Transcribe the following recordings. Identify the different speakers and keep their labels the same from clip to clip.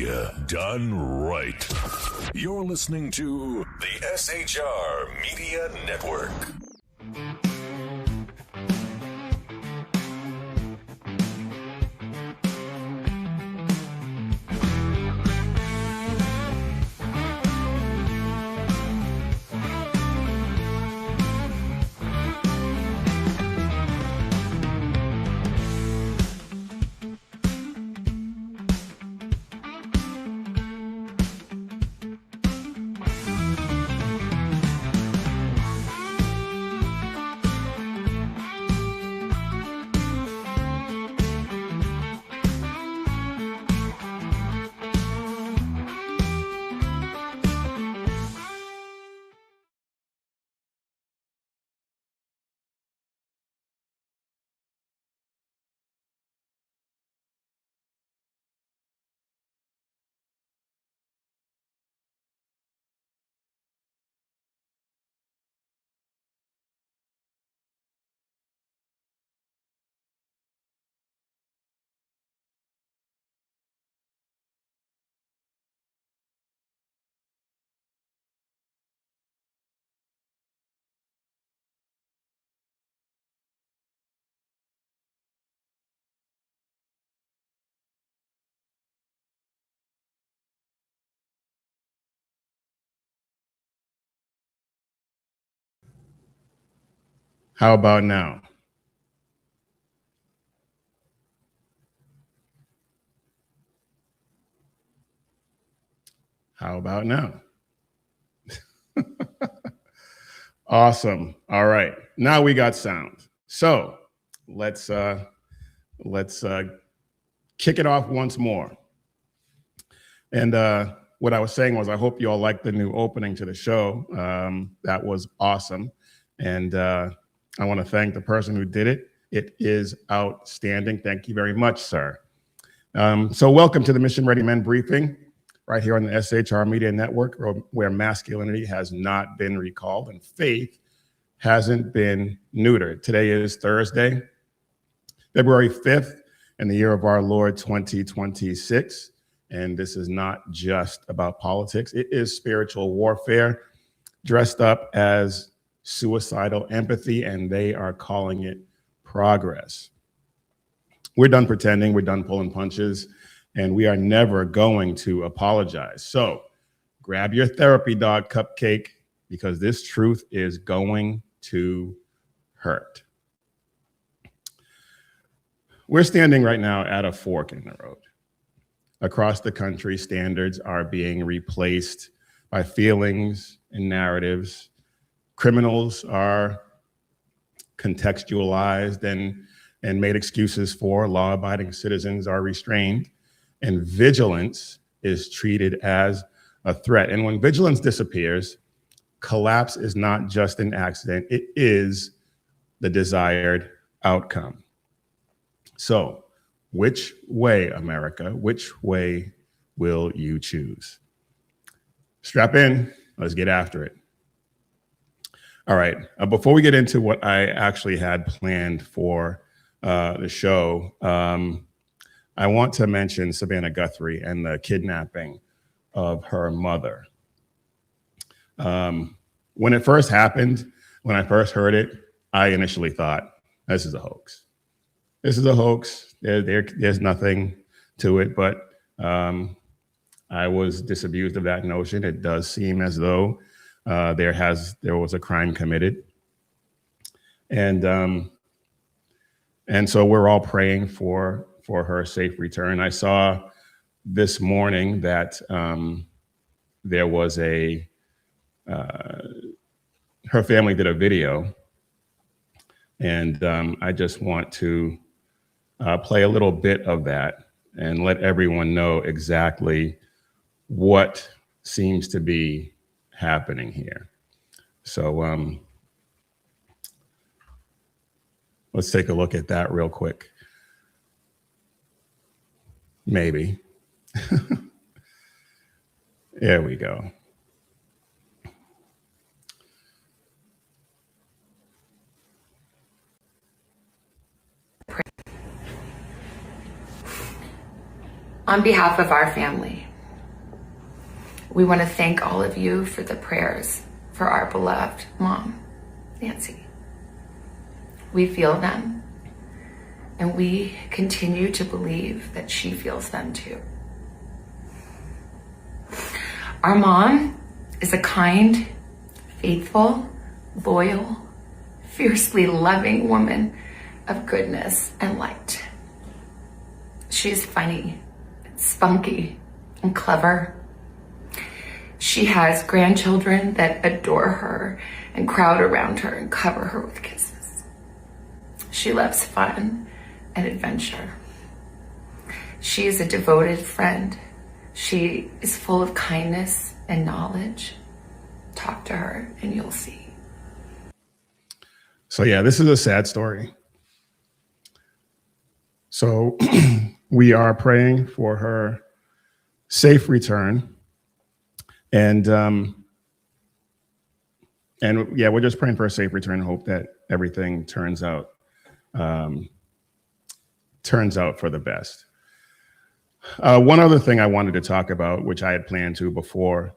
Speaker 1: media done right. You're listening to the SHR Media Network.
Speaker 2: How about now? How about now? Awesome. All right. Now we got sound. So let's kick it off once more. And what I was saying was, I hope you all liked the new opening to the show. That was awesome. And I want to thank the person who did it. It is outstanding. Thank you very much, sir. So welcome to the Mission Ready Men briefing, right here on the SHR Media Network, where masculinity has not been recalled and faith hasn't been neutered. Today is Thursday, February 5th, in the year of our Lord 2026. And this is not just about politics. It is spiritual warfare dressed up as suicidal empathy, and they are calling it progress. We're done pretending, we're done pulling punches, and we are never going to apologize. So grab your therapy dog cupcake, because this truth is going to hurt. We're standing right now at a fork in the road. Across the country, standards are being replaced by feelings and narratives. Criminals are contextualized and made excuses for. Law-abiding citizens are restrained, and vigilance is treated as a threat. And when vigilance disappears, collapse is not just an accident, it is the desired outcome. So, which way, America? Which way will you choose? Strap in, let's get after it. All right, before we get into what I actually had planned for the show, I want to mention Savannah Guthrie and the kidnapping of her mother. When it first happened, when I first heard it, I initially thought, this is a hoax. This is a hoax. There's nothing to it, but I was disabused of that notion. It does seem as though there was a crime committed, and so we're all praying for her safe return. I saw this morning that there was her family did a video, and I just want to play a little bit of that and let everyone know exactly what seems to be happening here. So let's take a look at that real quick. Maybe. There we go.
Speaker 3: On behalf of our family, We want to thank all of you for the prayers for our beloved mom, Nancy. We feel them, and we continue to believe that she feels them too. Our mom is a kind, faithful, loyal, fiercely loving woman of goodness and light. She's funny, spunky, and clever. She has grandchildren that adore her and crowd around her and cover her with kisses. She loves fun and adventure. She is a devoted friend. She is full of kindness and knowledge. Talk to her and you'll see.
Speaker 2: So yeah, this is a sad story. So we are praying for her safe return. And yeah, we're just praying for a safe return and hope that everything turns out for the best. One other thing I wanted to talk about, which I had planned to before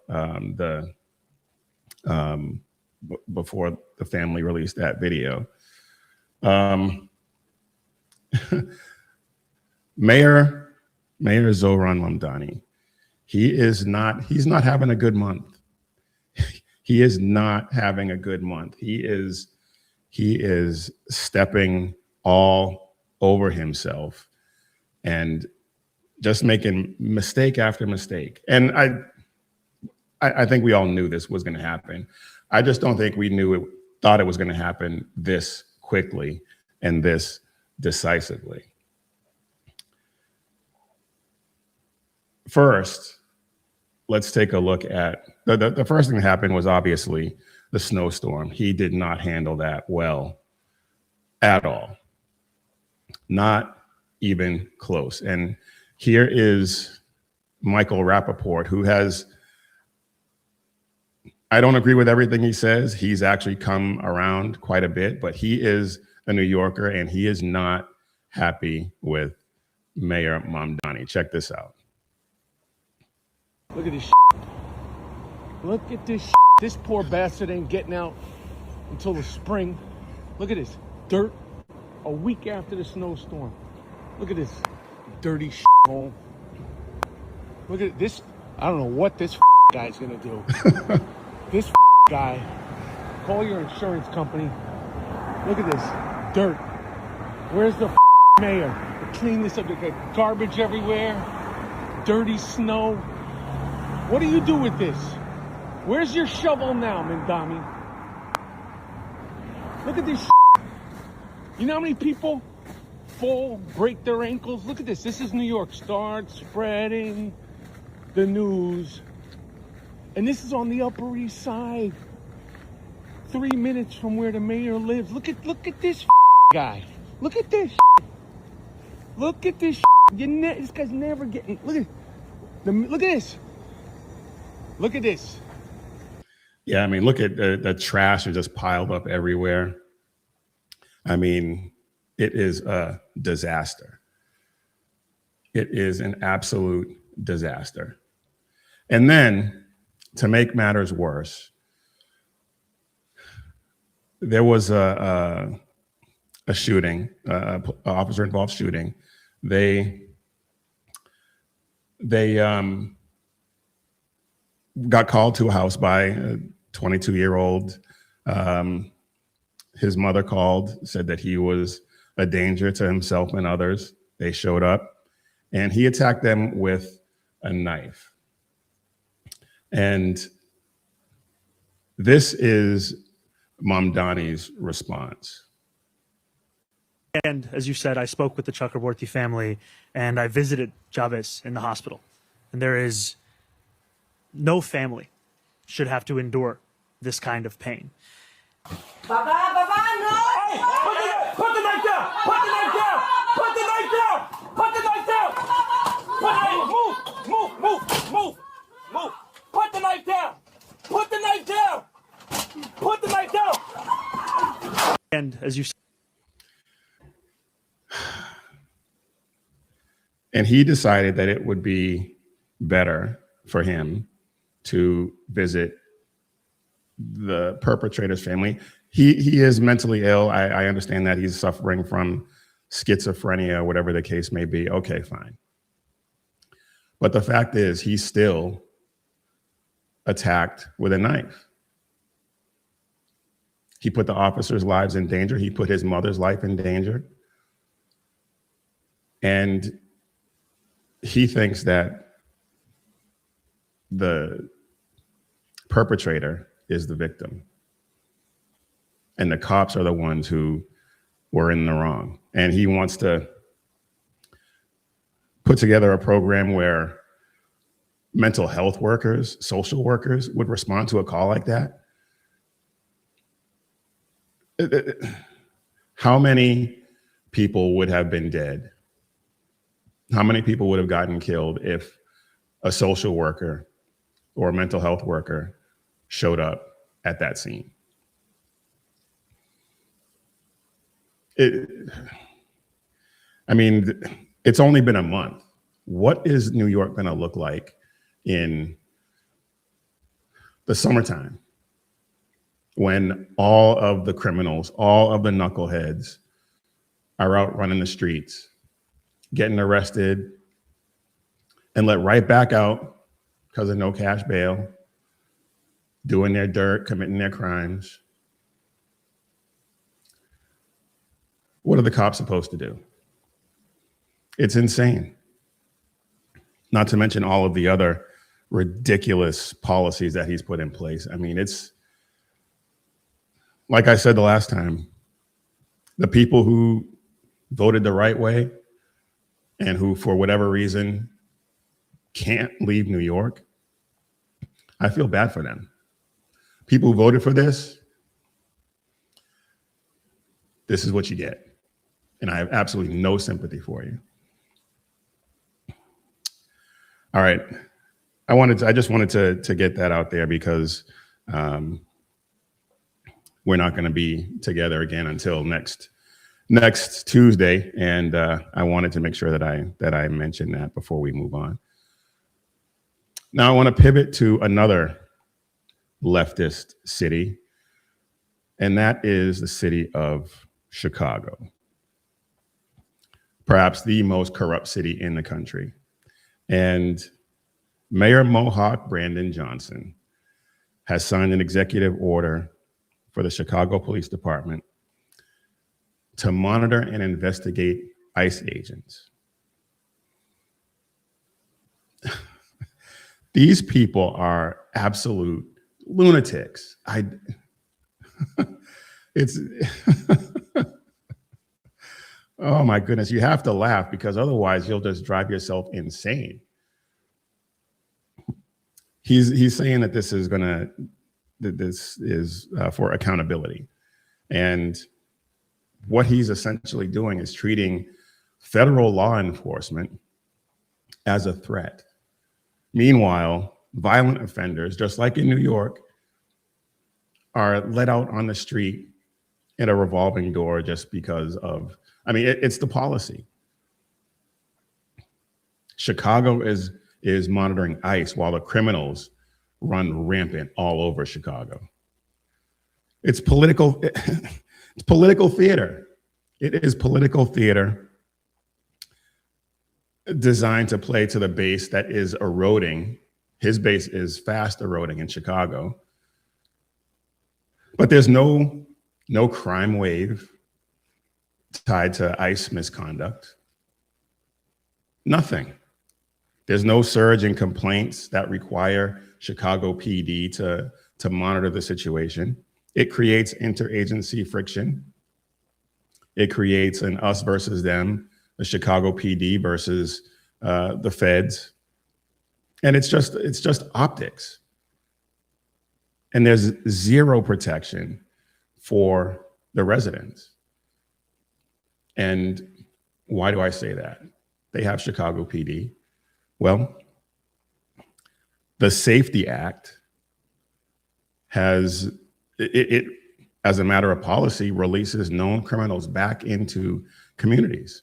Speaker 2: before the family released that video. Mayor Zohran Mamdani, he's not having a good month. He is not having a good month. He is stepping all over himself and just making mistake after mistake. And I think we all knew this was going to happen. I just don't think we thought it was going to happen this quickly and this decisively. First, let's take a look at the first thing that happened was obviously the snowstorm. He did not handle that well at all. Not even close. And here is Michael Rappaport, who I don't agree with everything he says. He's actually come around quite a bit, but he is a New Yorker and he is not happy with Mayor Mamdani. Check this out.
Speaker 4: Look at this shit. Look at this shit. This poor bastard ain't getting out until the spring. Look at this dirt a week after the snowstorm. Look at this dirty shit hole. Look at this. I don't know what this guy's gonna do. This guy, call your insurance company. Look at this dirt. Where's the mayor to clean this up? They got garbage everywhere, dirty snow. What do you do with this? Where's your shovel now, Mamdani? Look at this shit. You know how many people fall, break their ankles? Look at this. This is New York. Start spreading the news. And this is on the Upper East Side. 3 minutes from where the mayor lives. Look at this guy. Look at this. Look at this. This guy's never getting. Look at this. Look at this.
Speaker 2: Yeah, I mean, look at the trash is just piled up everywhere. I mean, it is a disaster. It is an absolute disaster. And then, to make matters worse, there was a shooting, officer-involved shooting. They got called to a house by a 22-year-old. His mother called, said that he was a danger to himself and others. They showed up, and he attacked them with a knife. And this is Mamdani's response.
Speaker 5: And as you said, I spoke with the Chakraborty family and I visited Chavez in the hospital. And there is no family should have to endure this kind of pain.
Speaker 6: Baba, no!
Speaker 4: Hey, put the knife down! Put the knife down! Put the knife down! Put the knife down! Put the knife, move! Put the knife down! Put the knife down! Put the knife down!
Speaker 5: And as you said,
Speaker 2: and he decided that it would be better for him to visit the perpetrator's family. He is mentally ill. I understand that he's suffering from schizophrenia, whatever the case may be. Okay, fine. But the fact is, he still attacked with a knife. He put the officers' lives in danger. He put his mother's life in danger. And he thinks that the perpetrator is the victim. And the cops are the ones who were in the wrong. And he wants to put together a program where mental health workers, social workers would respond to a call like that. How many people would have been dead? How many people would have gotten killed if a social worker or a mental health worker showed up at that scene? I mean, it's only been a month. What is New York going to look like in the summertime when all of the criminals, all of the knuckleheads are out running the streets, getting arrested and let right back out because of no cash bail, doing their dirt, committing their crimes? What are the cops supposed to do? It's insane. Not to mention all of the other ridiculous policies that he's put in place. I mean, it's like I said the last time, the people who voted the right way and who, for whatever reason, can't leave New York, I feel bad for them. People who voted for this is what you get. And I have absolutely no sympathy for you. All right. I just wanted to get that out there because we're not going to be together again until next Tuesday. And I wanted to make sure that I mentioned that before we move on. Now I want to pivot to another leftist city, and that is the city of Chicago. Perhaps the most corrupt city in the country. And Mayor Mohawk Brandon Johnson has signed an executive order for the Chicago Police Department to monitor and investigate ICE agents. These people are absolute lunatics. It's oh my goodness, you have to laugh because otherwise you'll just drive yourself insane. He's saying that this is for accountability. And what he's essentially doing is treating federal law enforcement as a threat. Meanwhile, violent offenders, just like in New York, are let out on the street in a revolving door just because of, it's the policy. Chicago is monitoring ICE while the criminals run rampant all over Chicago. It's political theater. It is political theater designed to play to the base that is eroding. His base is fast eroding in Chicago. But there's no crime wave tied to ICE misconduct. Nothing. There's no surge in complaints that require Chicago PD to monitor the situation. It creates interagency friction. It creates an us versus them, the Chicago PD versus the feds. And it's just optics. And there's zero protection for the residents. And why do I say that? They have Chicago PD. Well, the Safety Act has, it as a matter of policy, releases known criminals back into communities.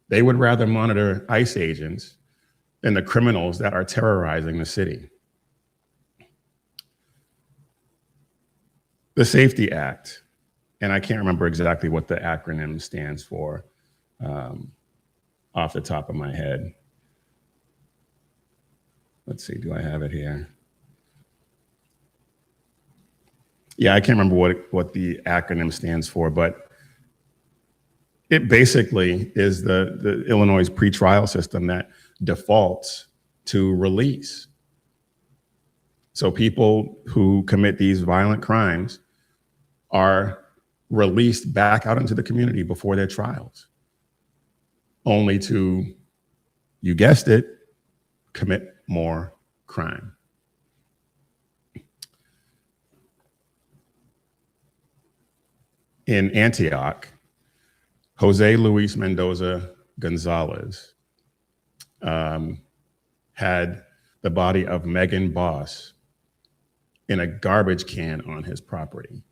Speaker 2: They would rather monitor ICE agents and the criminals that are terrorizing the city. The Safety Act, and I can't remember exactly what the acronym stands for off the top of my head. Let's see, do I have it here? Yeah, I can't remember what the acronym stands for, but it basically is the Illinois pretrial system that defaults to release. So people who commit these violent crimes are released back out into the community before their trials, only to, you guessed it, commit more crime. In Antioch, Jose Luis Mendoza Gonzalez had the body of Megan Boss in a garbage can on his property.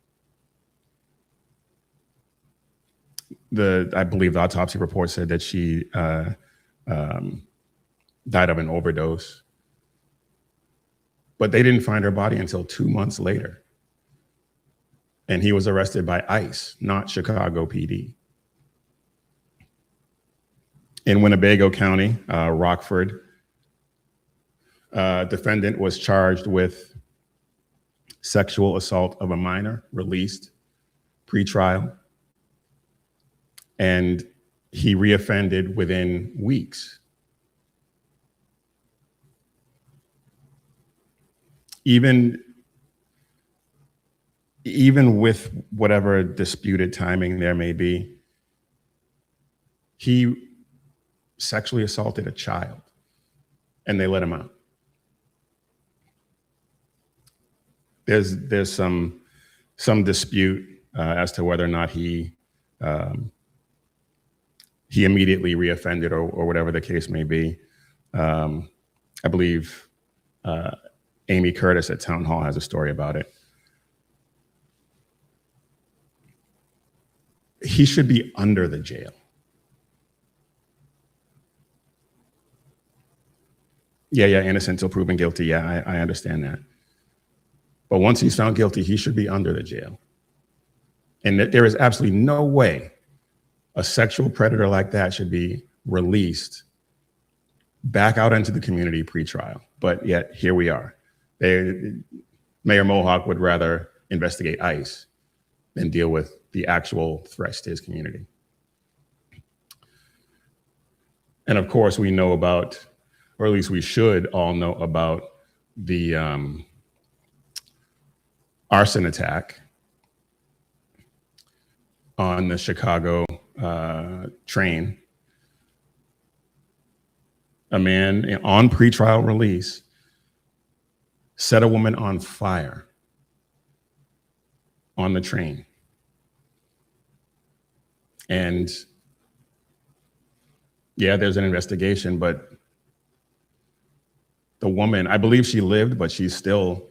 Speaker 2: I believe the autopsy report said that she died of an overdose, but they didn't find her body until 2 months later. And he was arrested by ICE, not Chicago PD. In Winnebago County, Rockford, defendant was charged with sexual assault of a minor, released pre-trial, and he reoffended within weeks. Even with whatever disputed timing there may be, he sexually assaulted a child and they let him out. There's some dispute as to whether or not he immediately reoffended or whatever the case may be. I believe Amy Curtis at Town Hall has a story about it. He should be under the jail. Yeah, innocent till proven guilty. Yeah, I understand that. But once he's found guilty, he should be under the jail. And there is absolutely no way a sexual predator like that should be released back out into the community pre-trial. But yet, here we are. Mayor Mohawk would rather investigate ICE than deal with the actual threats to his community. And of course, we know about, or at least we should all know about, the arson attack on the Chicago train. A man on pretrial release set a woman on fire on the train. And yeah, there's an investigation, but the woman, I believe she lived, but she's still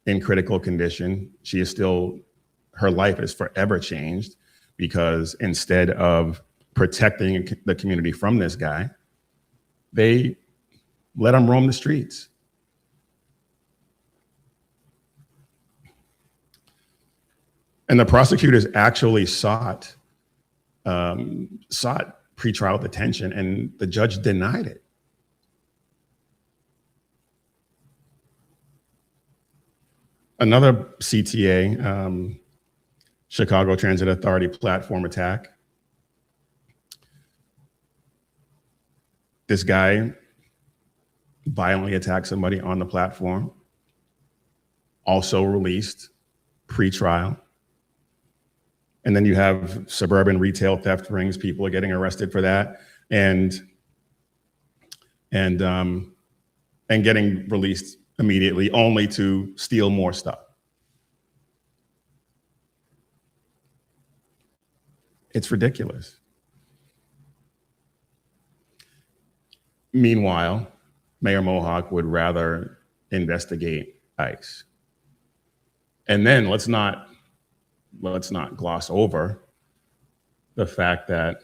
Speaker 2: in critical condition. She is still, her life is forever changed because instead of protecting the community from this guy, they let him roam the streets. And the prosecutors actually sought pretrial detention, and the judge denied it. Another CTA, Chicago Transit Authority platform attack. This guy violently attacked somebody on the platform, also released pre-trial. And then you have suburban retail theft rings. People are getting arrested for that, and getting released immediately, only to steal more stuff. It's ridiculous. Meanwhile, Mayor Mohawk would rather investigate ICE. And then let's not gloss over the fact that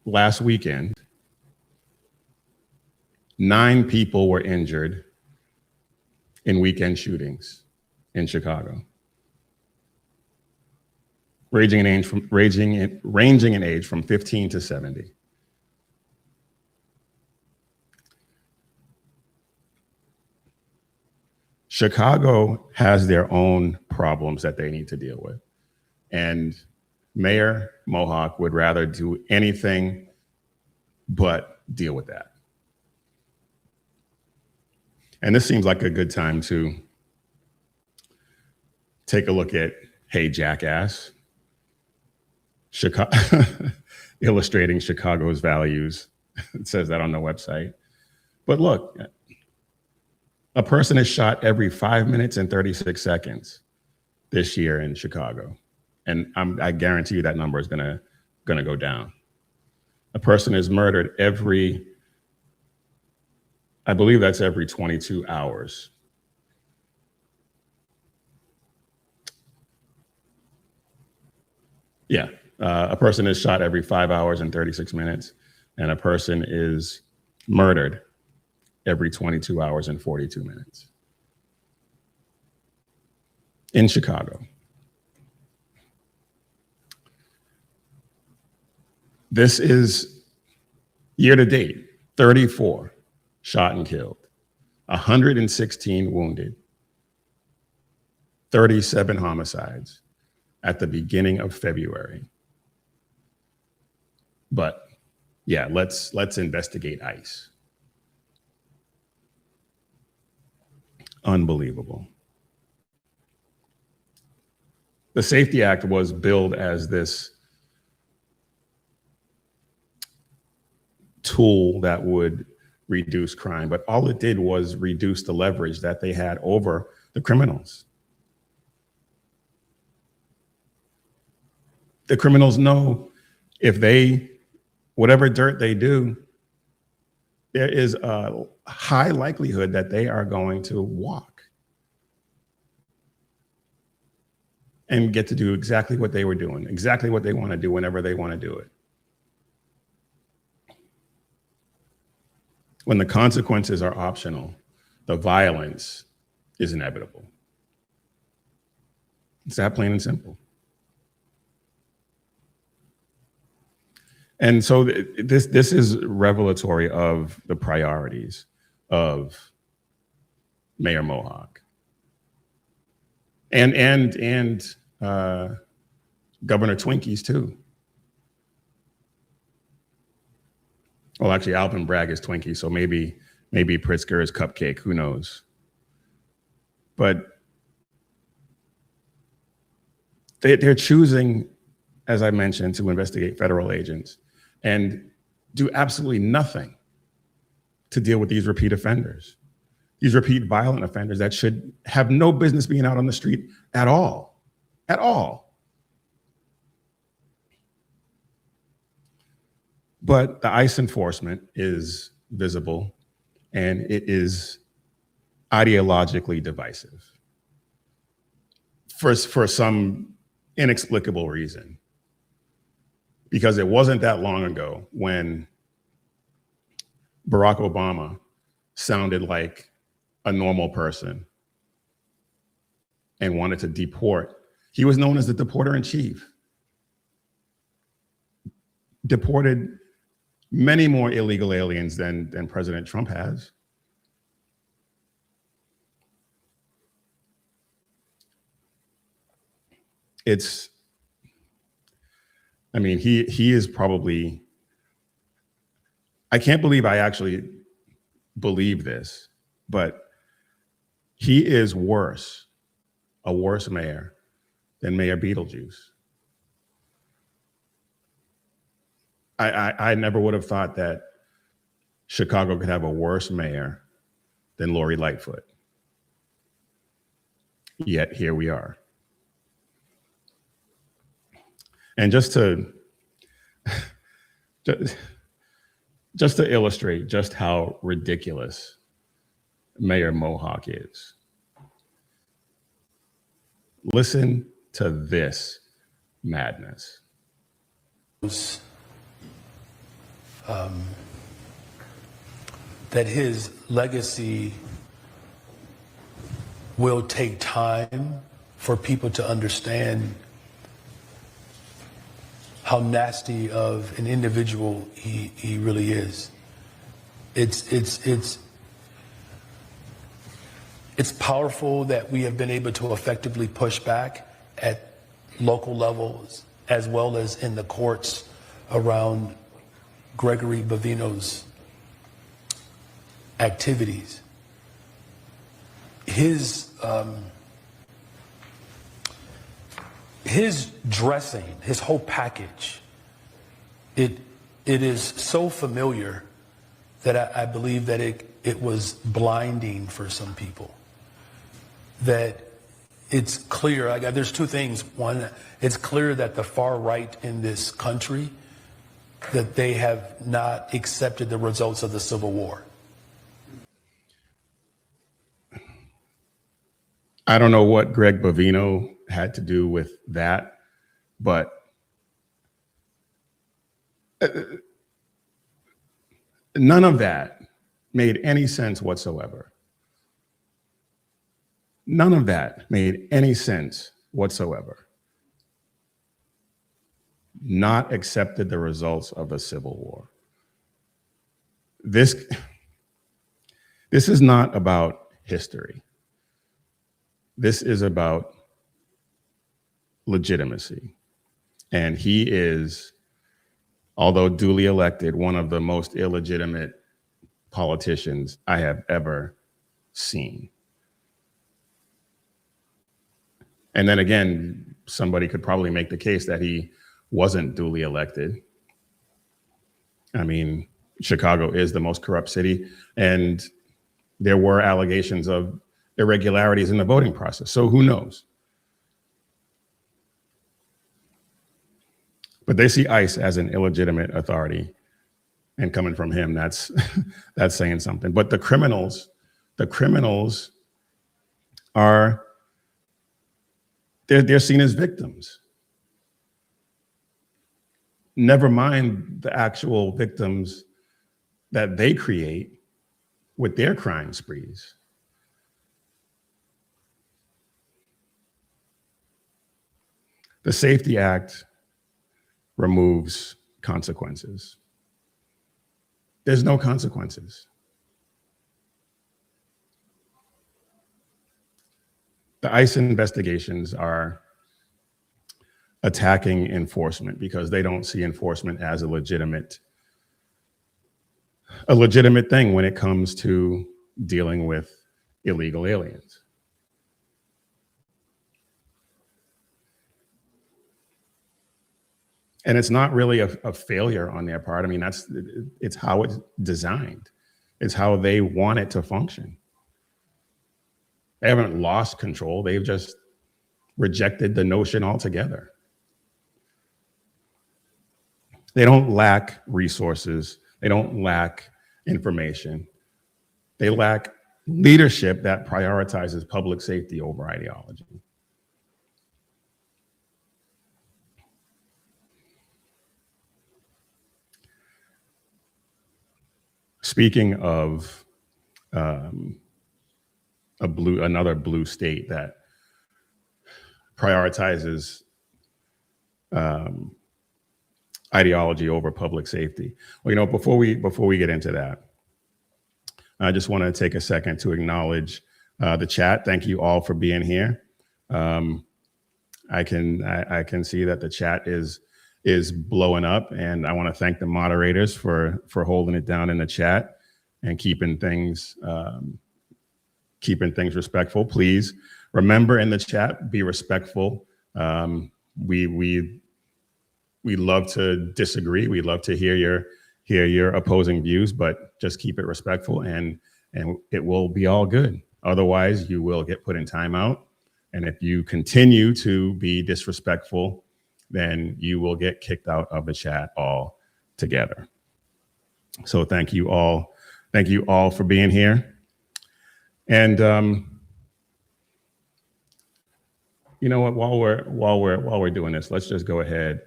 Speaker 2: last weekend, 9 people were injured in weekend shootings in Chicago, ranging in age from 15 to 70. Chicago has their own problems that they need to deal with. And Mayor Mohawk would rather do anything but deal with that. And this seems like a good time to take a look at Hey Jackass, illustrating Chicago's values. It says that on the website. But look, a person is shot every 5 minutes and 36 seconds this year in Chicago. And I guarantee you that number is gonna go down. A person is murdered I believe that's every 22 hours. Yeah, a person is shot every 5 hours and 36 minutes, and a person is murdered every 22 hours and 42 minutes in Chicago. This is year to date, 34 shot and killed, 116 wounded, 37 homicides at the beginning of February. But yeah, let's investigate ICE. Unbelievable. The Safety Act was billed as this tool that would reduce crime, but all it did was reduce the leverage that they had over the criminals. The criminals know if whatever dirt they do, there is a high likelihood that they are going to walk and get to do exactly what they were doing, exactly what they want to do whenever they want to do it. When the consequences are optional, the violence is inevitable. It's that plain and simple. And so this is revelatory of the priorities of Mayor Mohawk and Governor Twinkies too. Well, actually, Alvin Bragg is Twinkie, so maybe Pritzker is Cupcake. Who knows? But they're choosing, as I mentioned, to investigate federal agents and do absolutely nothing to deal with these repeat offenders, these repeat violent offenders that should have no business being out on the street at all, at all. But the ICE enforcement is visible and it is ideologically divisive for some inexplicable reason. Because it wasn't that long ago when Barack Obama sounded like a normal person and wanted to deport. He was known as the deporter in chief. Deported many more illegal aliens than President Trump has. He is probably, I can't believe I actually believe this, but he is a worse mayor than Mayor Beetlejuice. I never would have thought that Chicago could have a worse mayor than Lori Lightfoot. Yet here we are. And just to illustrate just how ridiculous Mayor Mohawk is, listen to this madness.
Speaker 7: that his legacy will take time for people to understand how nasty of an individual he really is. It's powerful that we have been able to effectively push back at local levels as well as in the courts around Gregory Bavino's activities. His dressing, his whole package, it is so familiar that I believe that it was blinding for some people. That it's clear, there's two things. One, it's clear that the far right in this country, that they have not accepted the results of the Civil War.
Speaker 2: I don't know what Greg Bavino had to do with that, but none of that made any sense whatsoever. None of that made any sense whatsoever. Not accepted the results of the Civil War. This is not about history. This is about legitimacy. And he is, although duly elected, one of the most illegitimate politicians I have ever seen. And then again, somebody could probably make the case that he wasn't duly elected. I mean, Chicago is the most corrupt city, and there were allegations of irregularities in the voting process. So who knows? But they see ICE as an illegitimate authority, and coming from him, that's that's saying something. But the criminals are, they're seen as victims. Never mind the actual victims that they create with their crime sprees. The Safety Act removes consequences. There's no consequences. The ICE investigations are attacking enforcement because they don't see enforcement as a legitimate thing when it comes to dealing with illegal aliens. And it's not really a failure on their part. I mean, it's how it's designed. It's how they want it to function. They haven't lost control. They've just rejected the notion altogether. They don't lack resources. They don't lack information. They lack leadership that prioritizes public safety over ideology. Speaking of another blue state that prioritizes ideology over public safety. Well, you know, before we get into that, I just want to take a second to acknowledge the chat. Thank you all for being here. I can see that the chat is blowing up, and I want to thank the moderators for holding it down in the chat and keeping things respectful. Please remember, in the chat, be respectful. We love to disagree. We love to hear your opposing views, but just keep it respectful, and it will be all good. Otherwise, you will get put in timeout, and if you continue to be disrespectful, then you will get kicked out of the chat altogether. So thank you all for being here. And you know what? While we're doing this, let's just go ahead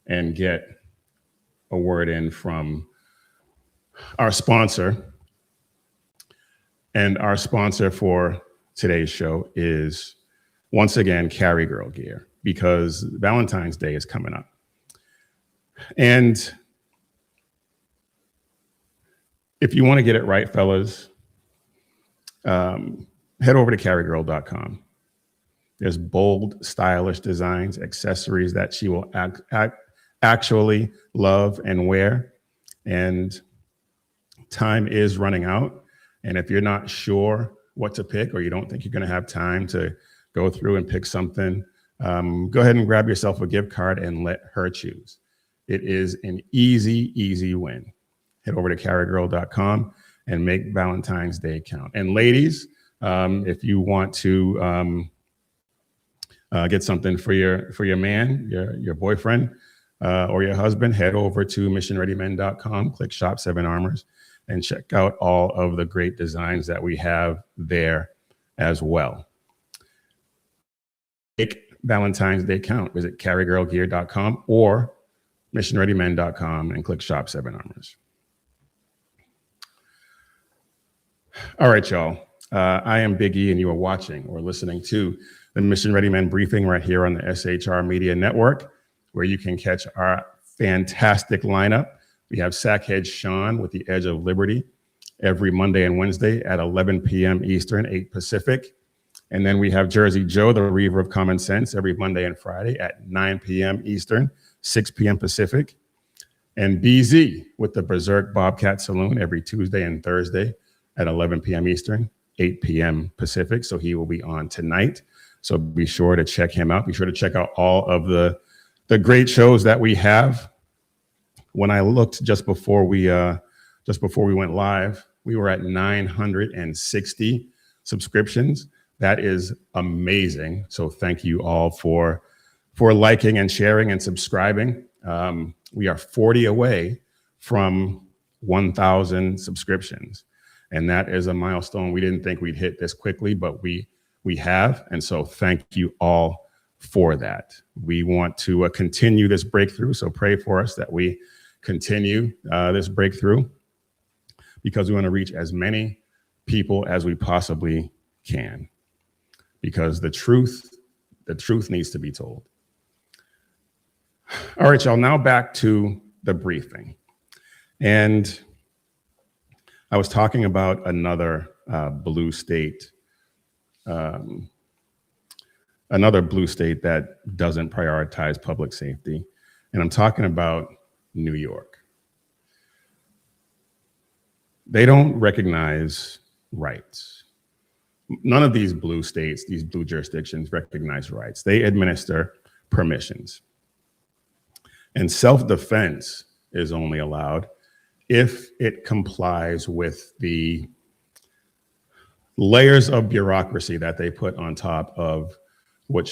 Speaker 2: and get a word in from our sponsor. And our sponsor for today's show is, once again, Carry Girl Gear, because Valentine's Day is coming up. And if you want to get it right, fellas, head over to carrygirl.com. There's bold, stylish designs, accessories that she will actually love and wear. And time is running out. And if you're not sure what to pick, or you don't think you're going to have time to go through and pick something, go ahead and grab yourself a gift card and let her choose. It is an easy, easy win. Head over to carrygirl.com and make Valentine's Day count. And ladies, if you want to get something for your man, your boyfriend, or your husband, head over to missionreadymen.com, click Shop 7 Armors, and check out all of the great designs that we have there as well. Make Valentine's Day count. Visit carrygirlgear.com or missionreadymen.com and click Shop 7 Armors. All right, y'all. I am Big E, and you are watching or listening to the Mission Ready Men briefing right here on the SHR Media Network, where you can catch our fantastic lineup. We have Sackhead Sean with the Edge of Liberty every Monday and Wednesday at 11 p.m. Eastern, 8 Pacific. And then we have Jersey Joe, the Reaver of Common Sense, every Monday and Friday at 9 p.m. Eastern, 6 p.m. Pacific. And BZ with the Berserk Bobcat Saloon every Tuesday and Thursday at 11 p.m. Eastern, 8 p.m. Pacific. So he will be on tonight. So be sure to check him out. Be sure to check out all of the great shows that we have. When I looked just before we went live, we were at 960 subscriptions. That is amazing. So thank you all for liking and sharing and subscribing. We are 40 away from 1,000 subscriptions, and that is a milestone we didn't think we'd hit this quickly, but we have. And so thank you all for that. We want to continue this breakthrough. So pray for us that we continue this breakthrough, because we want to reach as many people as we possibly can, because the truth needs to be told. All right, y'all, now back to the briefing. And I was talking about another blue state that doesn't prioritize public safety. And I'm talking about New York. They don't recognize rights. None of these blue states, these blue jurisdictions, recognize rights. They administer permissions. And self-defense is only allowed if it complies with the layers of bureaucracy that they put on top of what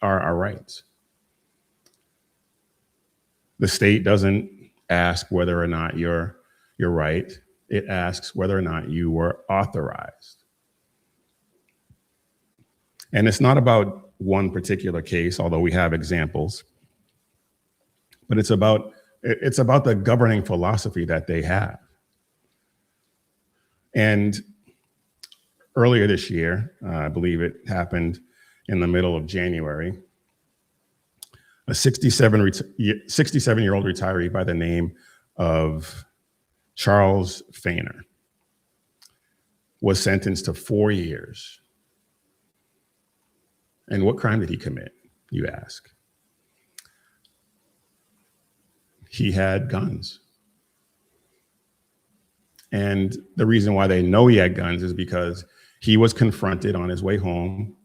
Speaker 2: are our rights. The state doesn't ask whether or not you're right. It asks whether or not you were authorized. And it's not about one particular case, although we have examples, but it's about the governing philosophy that they have. And earlier this year, I believe it happened in the middle of January, a 67-year-old retiree by the name of Charles Fainer was sentenced to 4 years. And what crime did he commit, you ask? He had guns. And the reason why they know he had guns is because he was confronted on his way home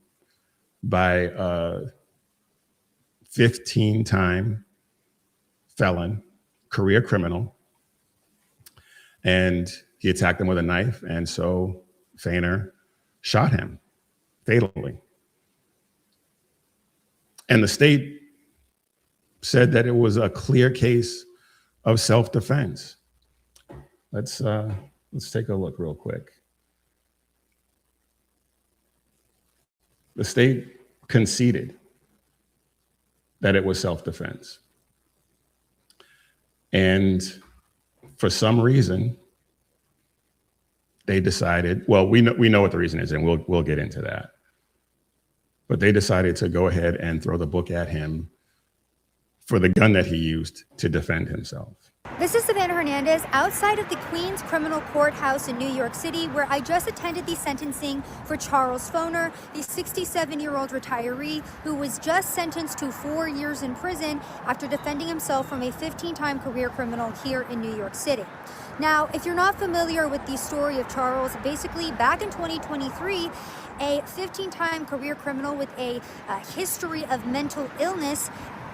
Speaker 2: by a 15-time felon, career criminal, and he attacked him with a knife, and so Fainer shot him fatally. And the state said that it was a clear case of self-defense. Let's take a look real quick. The state conceded that it was self-defense. And for some reason, they decided, well, we know what the reason is, and we'll get into that. But they decided to go ahead and throw the book at him for the gun that he used to defend himself.
Speaker 8: This is Savannah Hernandez outside of the Queens Criminal Courthouse in New York City, where I just attended the sentencing for Charles Foner, the 67-year-old retiree who was just sentenced to 4 years in prison after defending himself from a 15-time career criminal here in New York City. Now, if you're not familiar with the story of Charles, basically back in 2023, a 15-time career criminal with a history of mental illness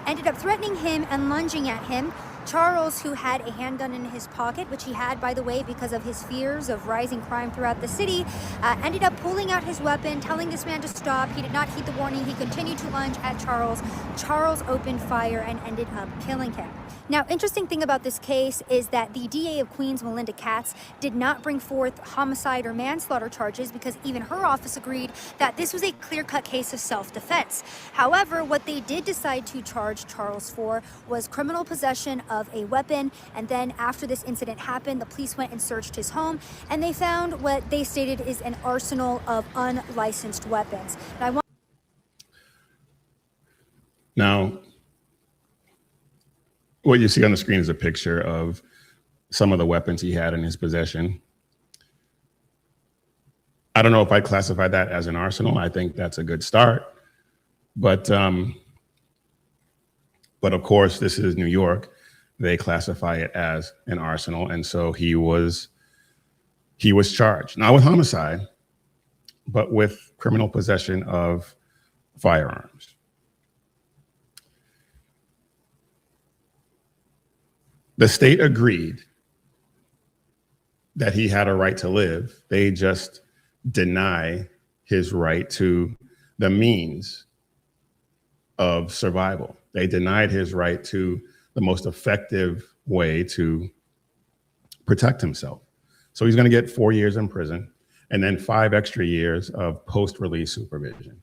Speaker 8: ended up threatening him and lunging at him. Charles, who had a handgun in his pocket, which he had, by the way, because of his fears of rising crime throughout the city, ended up pulling out his weapon, telling this man to stop. He did not heed the warning. He continued to lunge at Charles. Charles opened fire and ended up killing him. Now, interesting thing about this case is that the DA of Queens, Melinda Katz, did not bring forth homicide or manslaughter charges because even her office agreed that this was a clear-cut case of self-defense. However, what they did decide to charge Charles for was criminal possession of a weapon, and then after this incident happened, the police went and searched his home, and they found what they stated is an arsenal of unlicensed weapons.
Speaker 2: Now, what you see on the screen is a picture of some of the weapons he had in his possession. I don't know if I classify that as an arsenal. I think that's a good start. But of course, this is New York. They classify it as an arsenal. And so he was charged, not with homicide, but with criminal possession of firearms. The state agreed that he had a right to live. They just deny his right to the means of survival. They denied his right to the most effective way to protect himself. So he's going to get 4 years in prison and then 5 extra years of post-release supervision.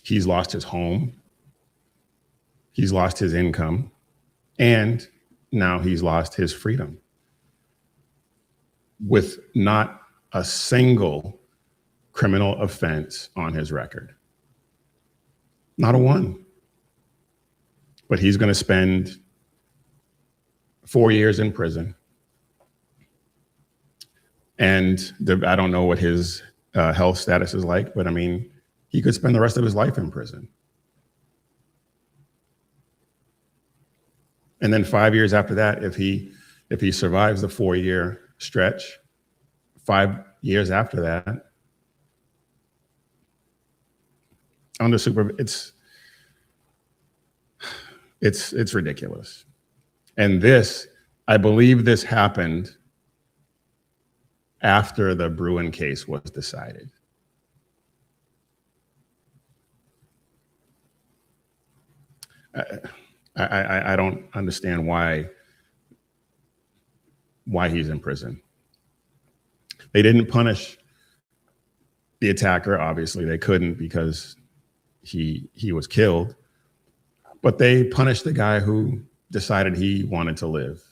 Speaker 2: He's lost his home. He's lost his income, and now he's lost his freedom with not a single criminal offense on his record. Not a one. But he's going to spend 4 years in prison. And I don't know what his health status is like, but I mean, he could spend the rest of his life in prison. And then 5 years after that, if he survives the 4-year stretch, 5 years after that, under it's ridiculous. And this, I believe this happened after the Bruin case was decided. I don't understand why he's in prison. They didn't punish the attacker. Obviously, they couldn't because he was killed. But they punished the guy who decided he wanted to live.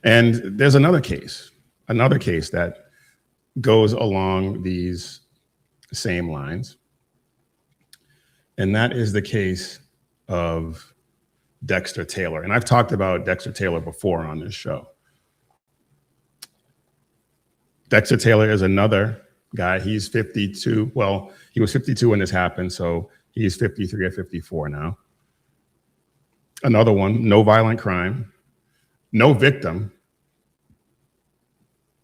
Speaker 2: And there's another case that goes along these same lines. And that is the case of Dexter Taylor. And I've talked about Dexter Taylor before on this show. Dexter Taylor is another guy. He's 52. Well, he was 52 when this happened, so he's 53 or 54 now. Another one, no violent crime, no victim.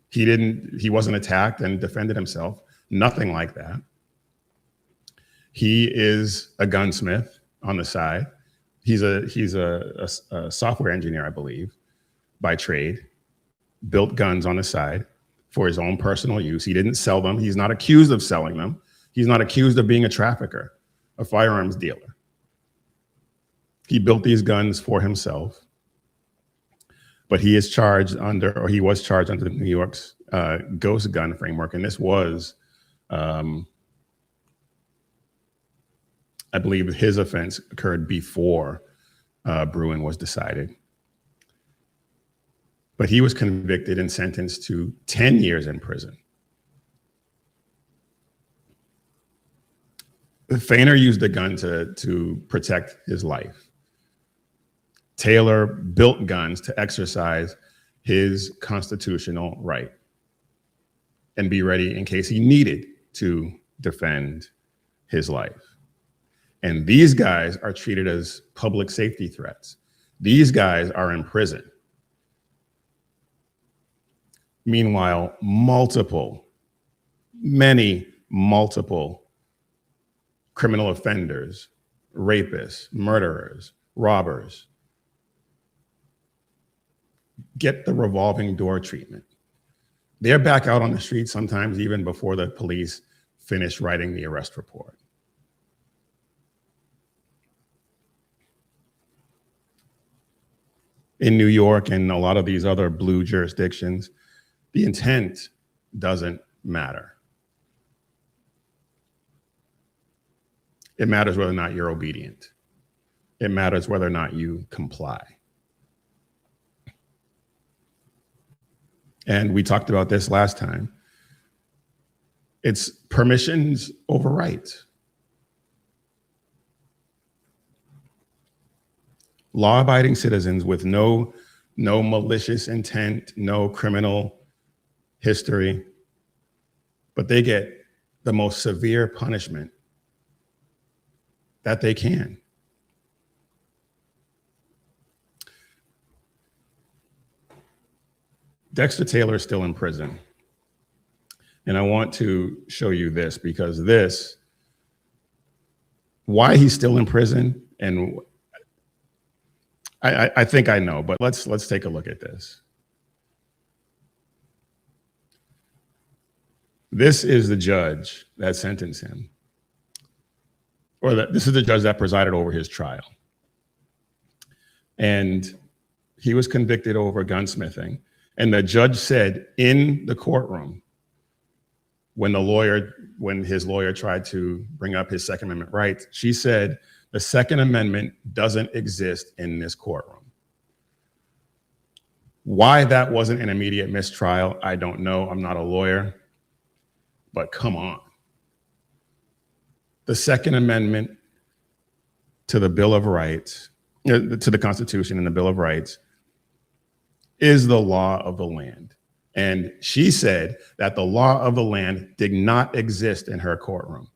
Speaker 2: He wasn't attacked and defended himself. Nothing like that. He is a gunsmith on the side. He's a software engineer, I believe, by trade. Built guns on the side for his own personal use. He didn't sell them. He's not accused of selling them. He's not accused of being a trafficker, a firearms dealer. He built these guns for himself, but he was charged under New York's ghost gun framework, and this was I believe his offense occurred before Bruin was decided. But he was convicted and sentenced to 10 years in prison. Feiner used a gun to protect his life. Taylor built guns to exercise his constitutional right and be ready in case he needed to defend his life. And these guys are treated as public safety threats. These guys are in prison. Meanwhile, many multiple criminal offenders, rapists, murderers, robbers get the revolving door treatment. They're back out on the street sometimes even before the police finish writing the arrest report. In New York and a lot of these other blue jurisdictions, the intent doesn't matter. It matters whether or not you're obedient. It matters whether or not you comply. And we talked about this last time. It's permissions over rights. Law-abiding citizens with no malicious intent, no criminal history, but they get the most severe punishment that they can. Dexter Taylor is still in prison. And I want to show you this because why he's still in prison, and I think I know, but let's take a look at this. This is the judge that sentenced him, this is the judge that presided over his trial. And he was convicted over gunsmithing. And the judge said in the courtroom, when his lawyer tried to bring up his Second Amendment rights, she said, the Second Amendment doesn't exist in this courtroom. Why that wasn't an immediate mistrial, I don't know. I'm not a lawyer, but come on. The Second Amendment to the Bill of Rights, to the Constitution and the Bill of Rights, is the law of the land. And she said that the law of the land did not exist in her courtroom.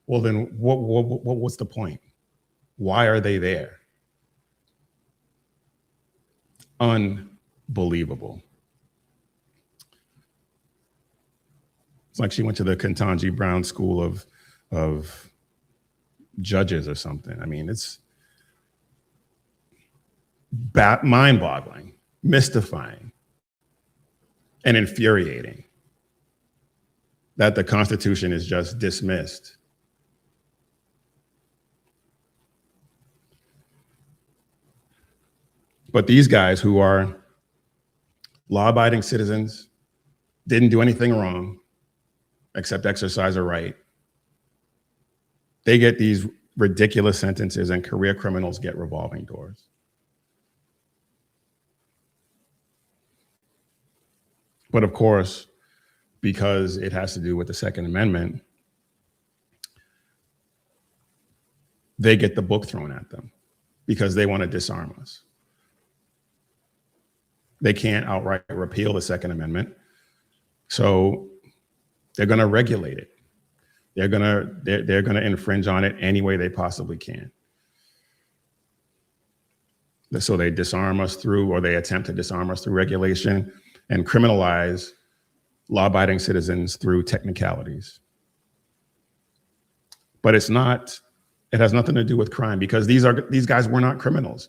Speaker 2: Well, then what's the point? Why are they there? Unbelievable. It's like she went to the Ketanji Brown School of Judges or something. I mean, it's mind-boggling, mystifying, and infuriating that the Constitution is just dismissed. But these guys who are law-abiding citizens, didn't do anything wrong except exercise a right, they get these ridiculous sentences, and career criminals get revolving doors. But of course, because it has to do with the Second Amendment, they get the book thrown at them because they want to disarm us. They can't outright repeal the Second Amendment, so they're going to regulate it. They're going to infringe on it any way they possibly can. So they disarm us through, or they attempt to disarm us through regulation, and criminalize law-abiding citizens through technicalities. But it has nothing to do with crime, because these guys were not criminals.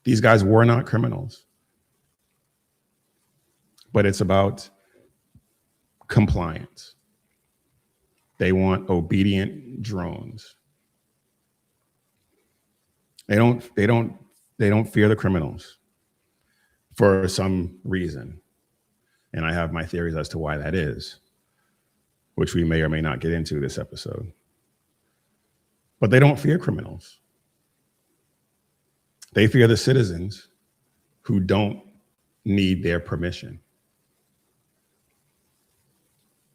Speaker 2: These guys were not criminals. But it's about compliance. They want obedient drones. They don't fear the criminals for some reason. And I have my theories as to why that is, which we may or may not get into this episode. But they don't fear criminals. They fear the citizens who don't need their permission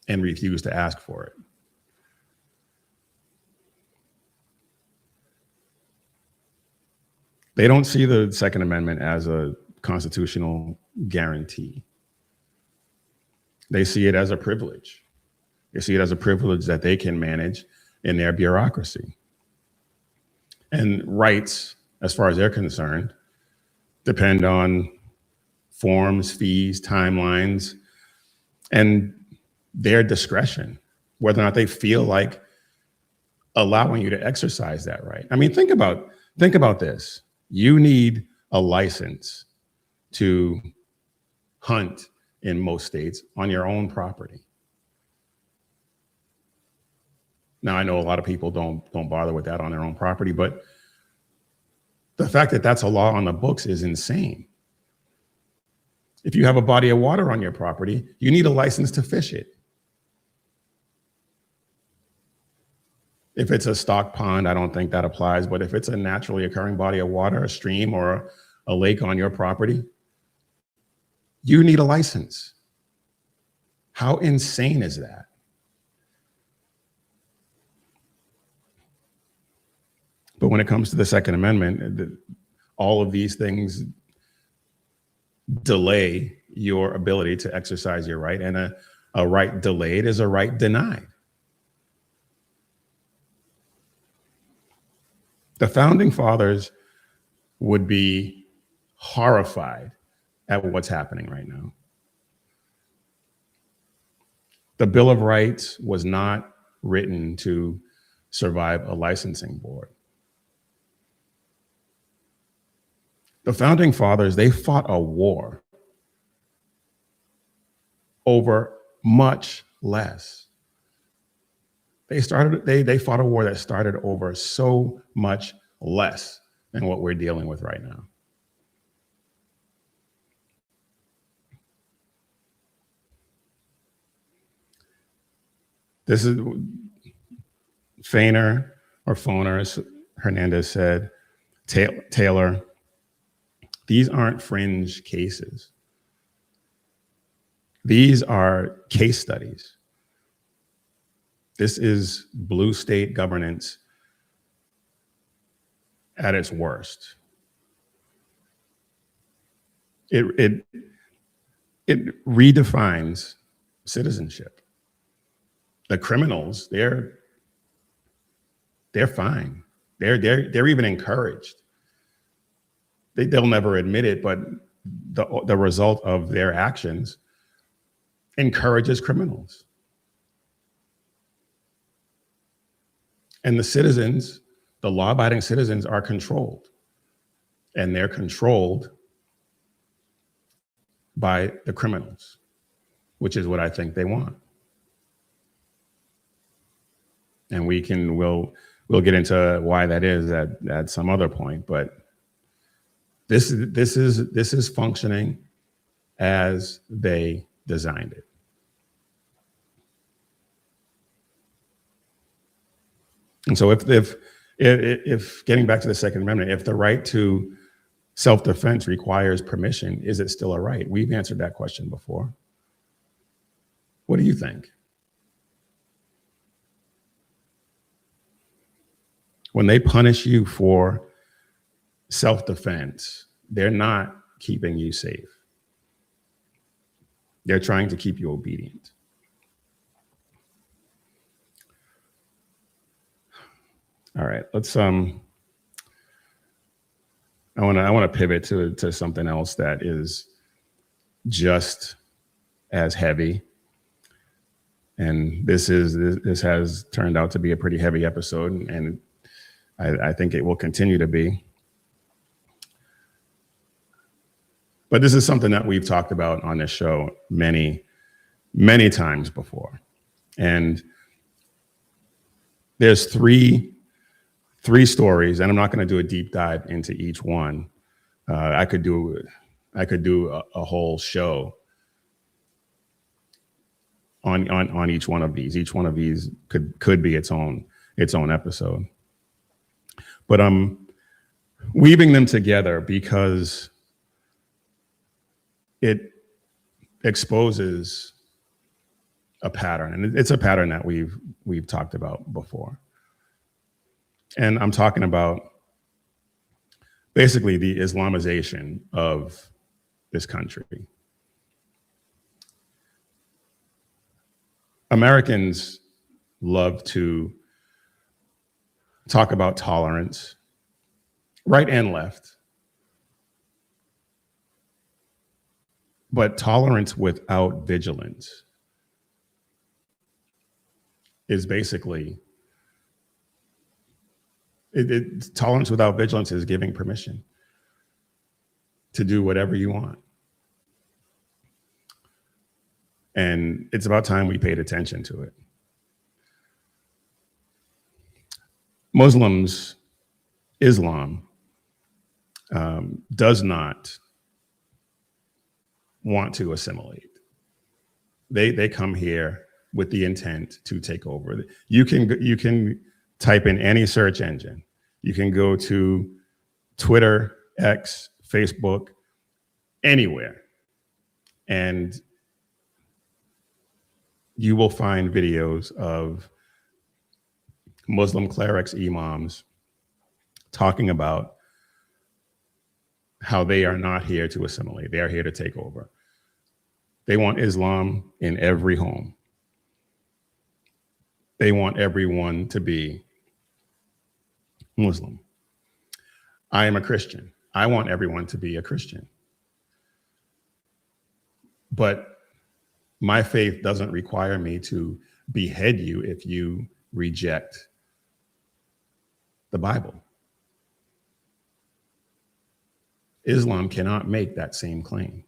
Speaker 2: and refuse to ask for it. They don't see the Second Amendment as a constitutional guarantee. They see it as a privilege. They see it as a privilege that they can manage in their bureaucracy. And rights, as far as they're concerned, depend on forms, fees, timelines, and their discretion, whether or not they feel like allowing you to exercise that right. I mean, think about this. You need a license to hunt in most states on your own property. Now, I know a lot of people don't bother with that on their own property, but the fact that that's a law on the books is insane. If you have a body of water on your property, you need a license to fish it. If it's a stock pond, I don't think that applies, but if it's a naturally occurring body of water, a stream or a lake on your property, you need a license. How insane is that? But when it comes to the Second Amendment, all of these things delay your ability to exercise your right, and a right delayed is a right denied. The founding fathers would be horrified at what's happening right now. The Bill of Rights was not written to survive a licensing board. The founding fathers, they fought a war over much less. They fought a war that started over so much less than what we're dealing with right now. This is Foner, as Hernandez said, Taylor, these aren't fringe cases. These are case studies. This is blue state governance at its worst. It redefines citizenship. The criminals, they're fine. They're even encouraged. They'll never admit it, but the result of their actions encourages criminals. And the citizens, the law-abiding citizens, are controlled. And they're controlled by the criminals, which is what I think they want. And we'll get into why that is at some other point, but this is functioning as they designed it. And so if getting back to the Second Amendment, if the right to self-defense requires permission, is it still a right? We've answered that question before. What do you think? When they punish you for self-defense, they're not keeping you safe. They're trying to keep you obedient. All right, let's I want to pivot to something else that is just as heavy. And this has turned out to be a pretty heavy episode, and I think it will continue to be. But this is something that we've talked about on this show many, many times before. And there's three stories, and I'm not going to do a deep dive into each one. I could do a whole show on each one of these. Each one of these could be its own episode. But I'm weaving them together because it exposes a pattern, and it's a pattern that we've talked about before. And I'm talking about basically the Islamization of this country. Americans love to talk about tolerance, right and left, but tolerance without vigilance is basically, tolerance without vigilance is giving permission to do whatever you want. And it's about time we paid attention to it. Muslims, Islam, does not want to assimilate. They come here with the intent to take over. You can type in any search engine. You can go to Twitter, X, Facebook, anywhere, and you will find videos of Muslim clerics, imams, talking about how they are not here to assimilate. They are here to take over. They want Islam in every home. They want everyone to be Muslim. I am a Christian. I want everyone to be a Christian. But my faith doesn't require me to behead you if you reject the Bible. Islam cannot make that same claim.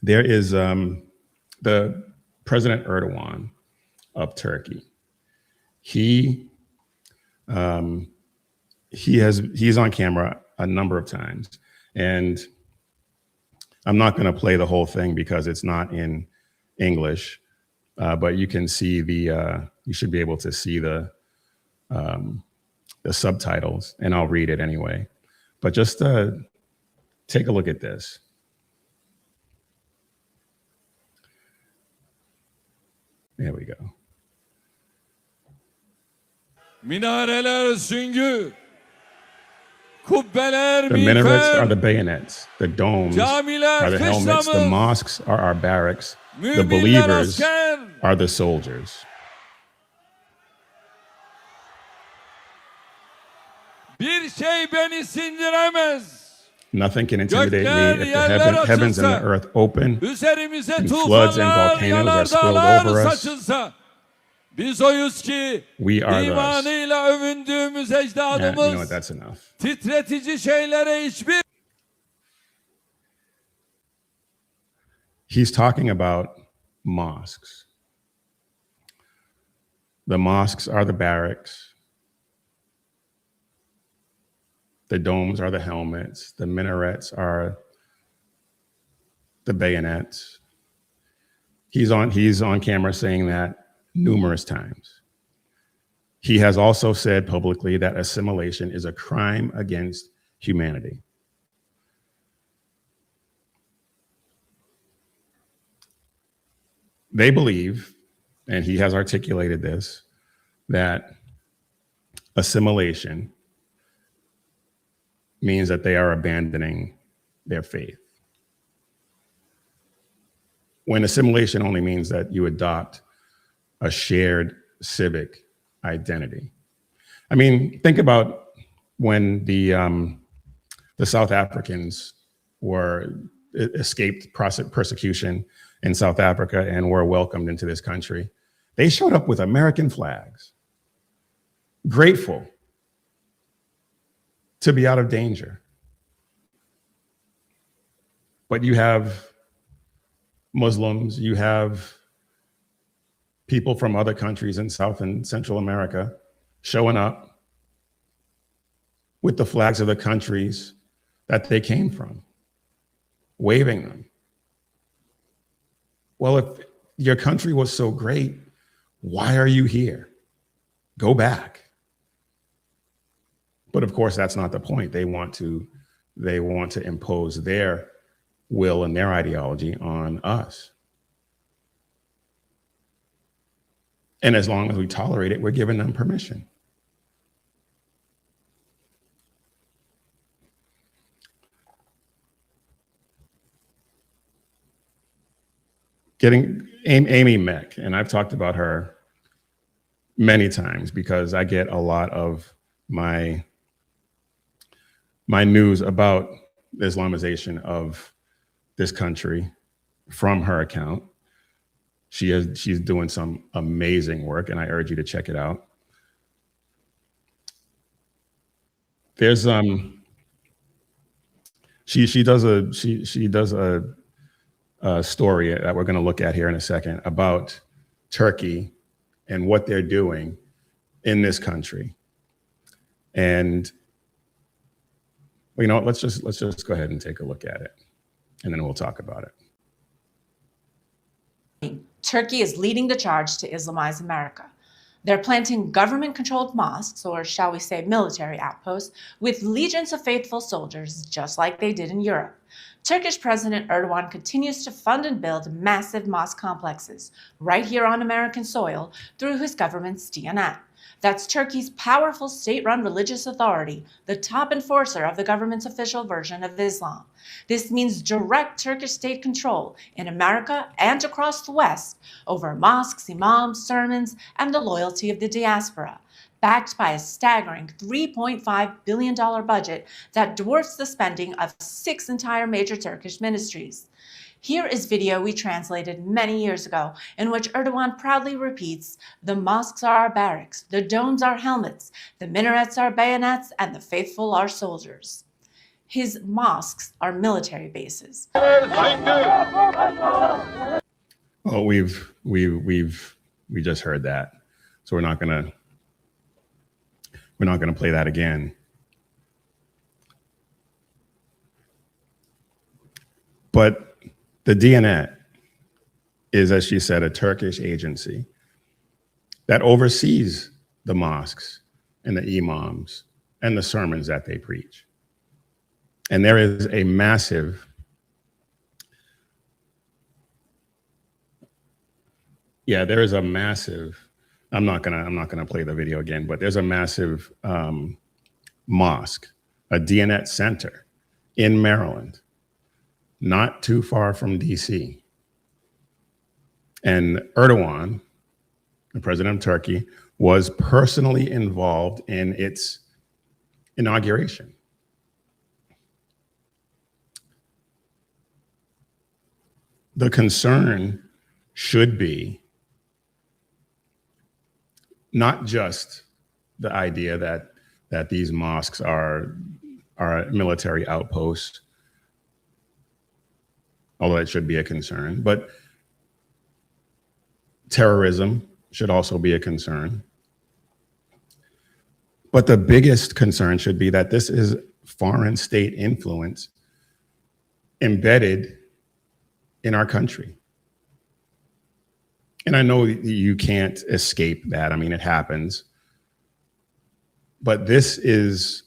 Speaker 2: There is the President Erdogan of Turkey. He's on camera a number of times, and I'm not going to play the whole thing because it's not in English, but you can see you should be able to see the subtitles, and I'll read it anyway. But just take a look at this. There we go.
Speaker 9: Minareler süngü, kubbeler
Speaker 2: The minarets are the bayonets. The domes are the helmets. The mosques are our barracks. The believers are the soldiers.
Speaker 9: Bir şey beni sindiremez.
Speaker 2: Nothing can intimidate me if the heavens and the earth open and floods and volcanoes are spilled over us.
Speaker 9: Biz oyuz ki
Speaker 2: We are those.
Speaker 9: imanıyla övündüğümüz
Speaker 2: Yeah, you know what,
Speaker 9: ecdadımız
Speaker 2: that's enough.
Speaker 9: titretici şeylere hiçbir
Speaker 2: He's talking about mosques. The mosques are the barracks. The domes are the helmets. The minarets are the bayonets. He's on camera saying that numerous times. He has also said publicly that assimilation is a crime against humanity. They believe, and he has articulated this, that assimilation means that they are abandoning their faith. When assimilation only means that you adopt a shared civic identity. I mean, think about when the South Africans escaped persecution in South Africa and were welcomed into this country. They showed up with American flags, grateful to be out of danger. But you have Muslims, you have people from other countries in South and Central America showing up with the flags of the countries that they came from, waving them. Well, if your country was so great, why are you here? go back. But of course, that's not the point. They want to impose their will and their ideology on us. And as long as we tolerate it, we're giving them permission. Getting Amy Meck, and I've talked about her many times because I get a lot of my news about the Islamization of this country from her account. She's doing some amazing work, and I urge you to check it out. There's she does a story that we're going to look at here in a second about Turkey and what they're doing in this country. And you know, let's just go ahead and take a look at it, and then we'll talk about it.
Speaker 10: Turkey is leading the charge to Islamize America. They're planting government-controlled mosques, or shall we say military outposts, with legions of faithful soldiers, just like they did in Europe. Turkish President Erdogan continues to fund and build massive mosque complexes right here on American soil through his government's Diyanet. That's Turkey's powerful state-run religious authority, the top enforcer of the government's official version of Islam. This means direct Turkish state control in America and across the West over mosques, imams, sermons, and the loyalty of the diaspora, backed by a staggering $3.5 billion budget that dwarfs the spending of 6 entire major Turkish ministries. Here is video we translated many years ago in which Erdogan proudly repeats, "The mosques are our barracks, the domes are helmets, the minarets are bayonets, and the faithful are soldiers." His mosques are military bases.
Speaker 2: Oh, we just heard that, so we're not gonna play that again. But the Diyanet is, as she said, a Turkish agency that oversees the mosques and the imams and the sermons that they preach. And there is a massive, I'm not gonna play the video again, but there's a massive mosque, a Diyanet center in Maryland, not too far from DC. And Erdogan, the president of Turkey, was personally involved in its inauguration. The concern should be not just the idea that these mosques are military outposts, although it should be a concern, but terrorism should also be a concern. But the biggest concern should be that this is foreign state influence embedded in our country. And I know you can't escape that. I mean, it happens. But this is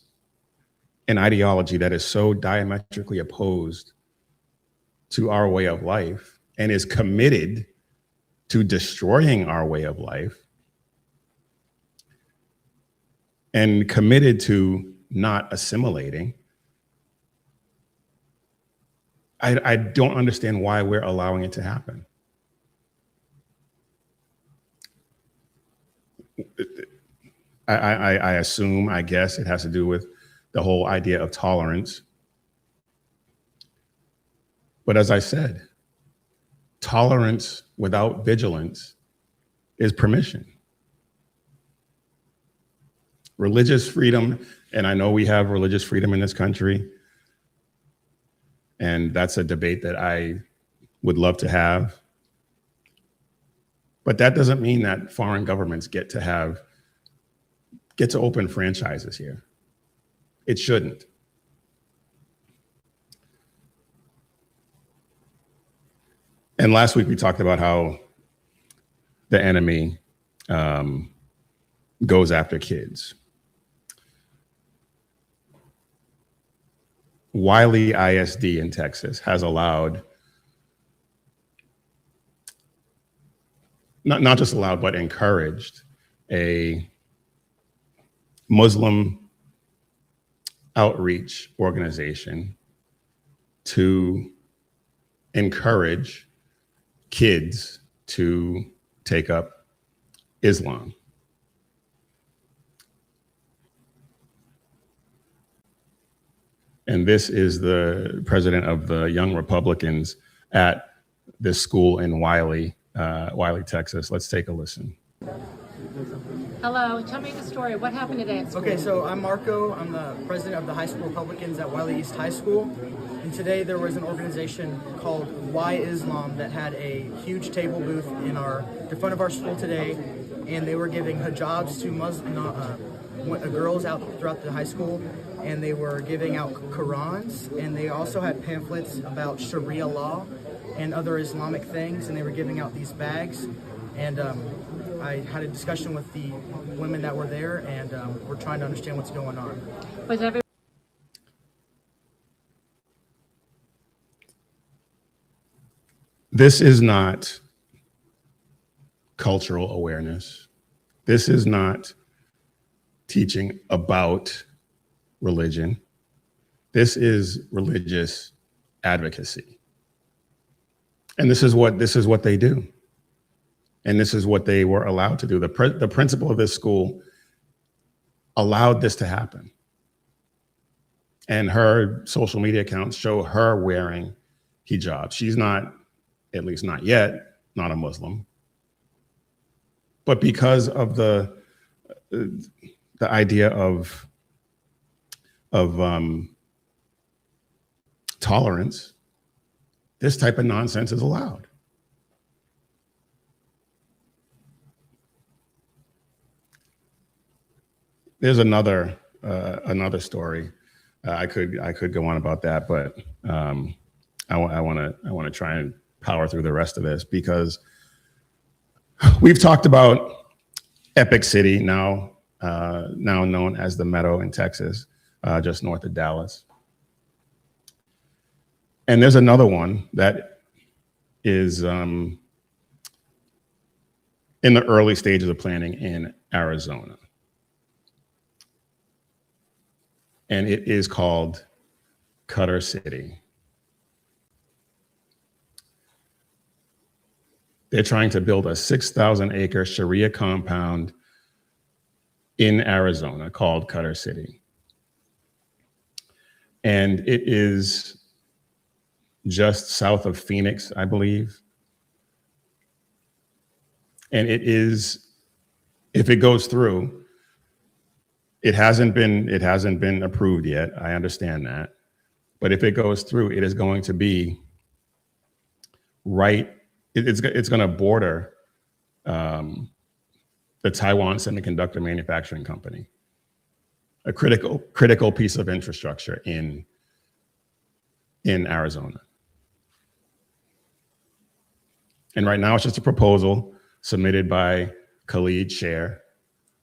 Speaker 2: an ideology that is so diametrically opposed to our way of life and is committed to destroying our way of life and committed to not assimilating. I don't understand why we're allowing it to happen. I assume, I guess it has to do with the whole idea of tolerance. But as I said, tolerance without vigilance is permission. Religious freedom, and I know we have religious freedom in this country, and that's a debate that I would love to have. But that doesn't mean that foreign governments get to open franchises here. It shouldn't. And last week we talked about how the enemy, goes after kids. Wiley ISD in Texas has allowed, not just allowed, but encouraged a Muslim outreach organization to encourage kids to take up Islam. And this is the president of the Young Republicans at this school in Wiley, Texas. Let's take a listen.
Speaker 11: Hello, tell me the story. What happened today at school?
Speaker 12: Okay, so I'm Marco. I'm the president of the high school Republicans at Wiley East High School. And today there was an organization called Why Islam that had a huge table booth in front of our school today, and they were giving hijabs to girls out throughout the high school, and they were giving out Qurans, and they also had pamphlets about Sharia law and other Islamic things, and they were giving out these bags. And I had a discussion with the women that were there, and we're trying to understand what's going on.
Speaker 2: This is not cultural awareness. This is not teaching about religion. This is religious advocacy. And this is what they do. And this is what they were allowed to do. The principal of this school allowed this to happen. And her social media accounts show her wearing hijab. She's not, at least not yet, not a Muslim. But because of the idea of tolerance, this type of nonsense is allowed. There's another story. I could go on about that, but I want to try and power through the rest of this, because we've talked about Epic City, now known as the Meadow in Texas, just north of Dallas. And there's another one that is in the early stages of planning in Arizona. And it is called Cutter City. They're trying to build a 6,000-acre Sharia compound in Arizona called Cutter City. And it is just south of Phoenix, I believe. And it is, if it goes through, it hasn't been approved yet. I understand that. But if it goes through, it is going to be right, it's going to border the Taiwan Semiconductor Manufacturing Company, a critical piece of infrastructure in Arizona. And right now it's just a proposal submitted by Khalid Sher,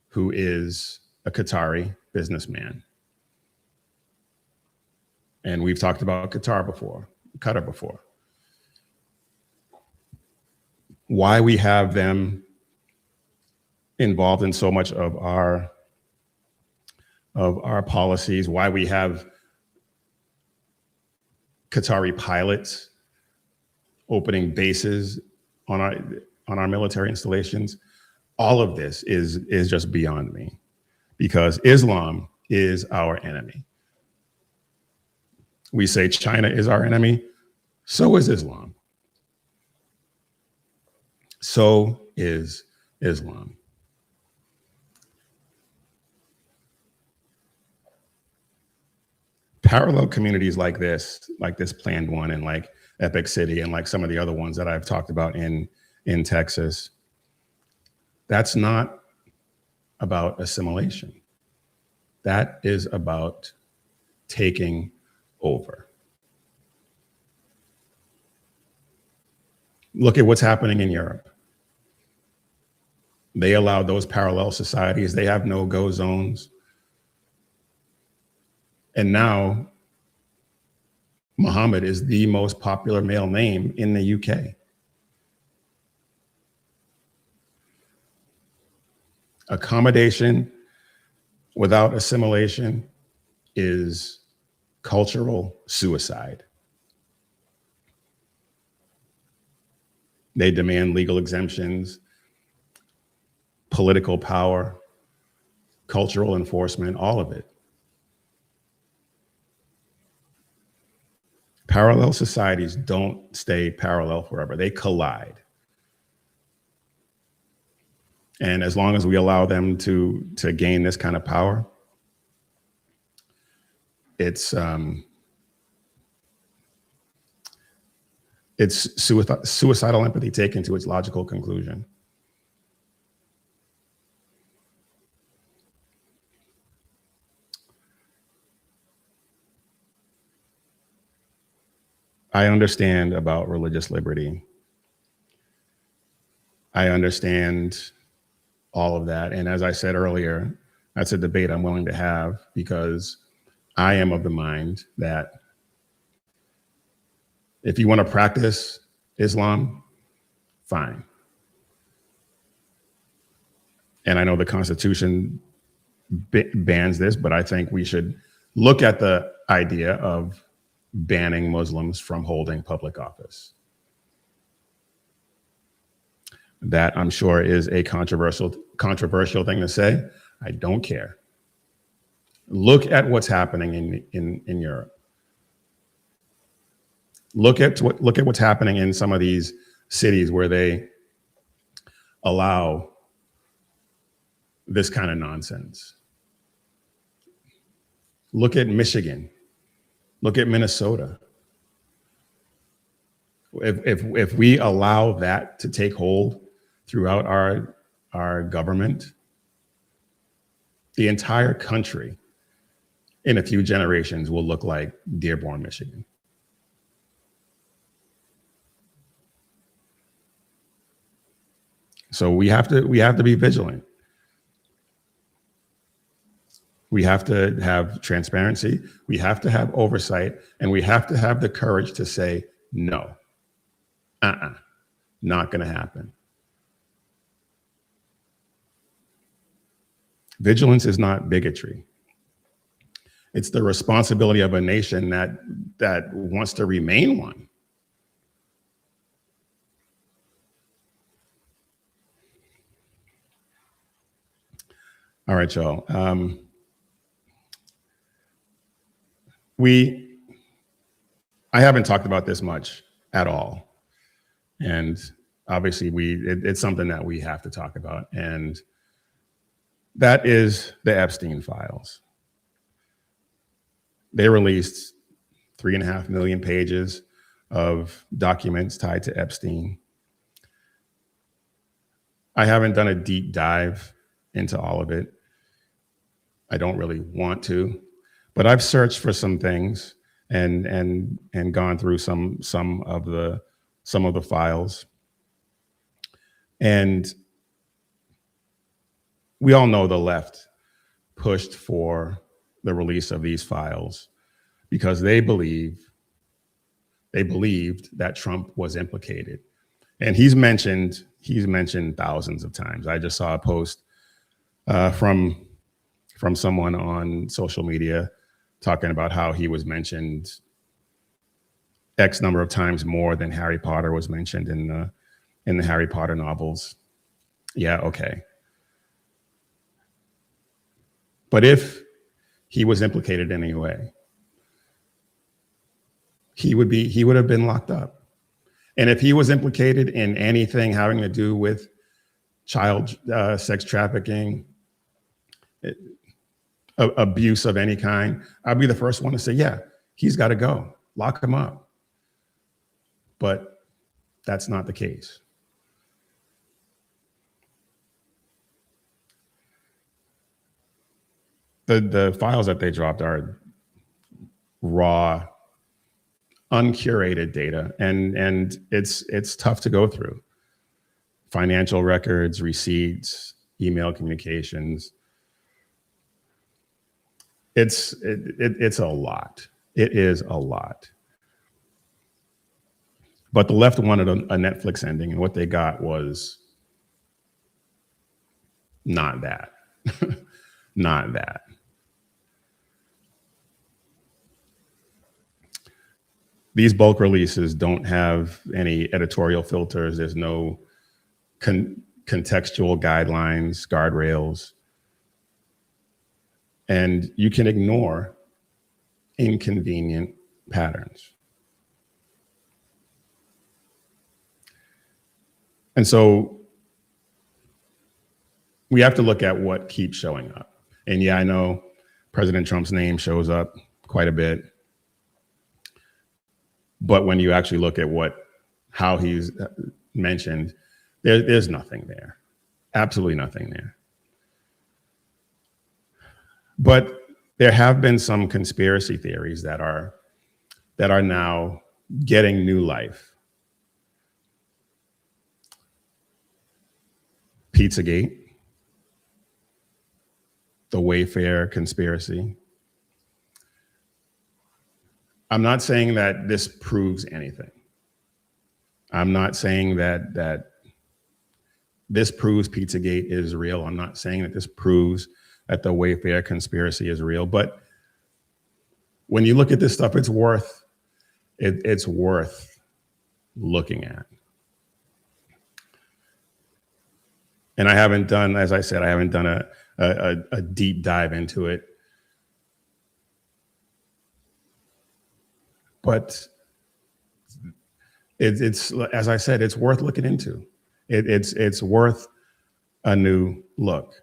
Speaker 2: who is a Qatari businessman. And we've talked about Qatar before, Qatar before. Why we have them involved in so much of our policies, why we have Qatari pilots opening bases on our military installations, all of this is just beyond me, because Islam is our enemy. We say China is our enemy, so is Islam. So is Islam. Parallel communities like this planned one, and like Epic City, and like some of the other ones that I've talked about in Texas, that's not about assimilation. That is about taking over. Look at what's happening in Europe. They allowed those parallel societies. They have no-go zones. And now Muhammad is the most popular male name in the UK. Accommodation without assimilation is cultural suicide. They demand legal exemptions, political power, cultural enforcement, all of it. Parallel societies don't stay parallel forever. They collide. And as long as we allow them to gain this kind of power, it's suicidal empathy taken to its logical conclusion. I understand about religious liberty. I understand all of that. And as I said earlier, that's a debate I'm willing to have, because I am of the mind that if you want to practice Islam, fine. And I know the Constitution bans this, but I think we should look at the idea of banning Muslims from holding public office. That, I'm sure, is a controversial thing to say. I don't care. Look at what's happening in Europe. Look at what's happening in some of these cities where they allow this kind of nonsense. Look at Michigan. Look at Minnesota. If we allow that to take hold throughout our government, the entire country in a few generations will look like Dearborn, Michigan. So we have to be vigilant. We have to have transparency. We have to have oversight, and we have to have the courage to say no. Not going to happen. Vigilance is not bigotry. It's the responsibility of a nation that wants to remain one. All right, y'all. I haven't talked about this much at all. And obviously it's something that we have to talk about. And that is the Epstein files. They released 3.5 million pages of documents tied to Epstein. I haven't done a deep dive into all of it. I don't really want to, but I've searched for some things and gone through some of the files. And we all know the left pushed for the release of these files because they believed that Trump was implicated. And he's mentioned thousands of times. I just saw a post from someone on social media talking about how he was mentioned X number of times more than Harry Potter was mentioned in the Harry Potter novels. Yeah, okay. But if he was implicated in any way, he would have been locked up. And if he was implicated in anything having to do with child sex trafficking, abuse of any kind, I'd be the first one to say, yeah, he's got to go. Lock him up. But that's not the case. The files that they dropped are raw, uncurated data, and it's tough to go through. financial records, receipts, email communications. It's a lot. It is a lot. But the left wanted a Netflix ending, and what they got was not that. Not that. These bulk releases don't have any editorial filters. There's no contextual guidelines, guardrails. And you can ignore inconvenient patterns. And so we have to look at what keeps showing up. And yeah, I know President Trump's name shows up quite a bit. But when you actually look at how he's mentioned, there's nothing there. Absolutely nothing there. But there have been some conspiracy theories that are now getting new life. Pizzagate, the Wayfair conspiracy. I'm not saying that this proves anything. I'm not saying that this proves Pizzagate is real. I'm not saying that this proves that the Wayfair conspiracy is real. But when you look at this stuff, it's worth looking at. And I haven't done, as I said, I haven't done a deep dive into it. But it's as I said, it's worth looking into. It's worth a new look.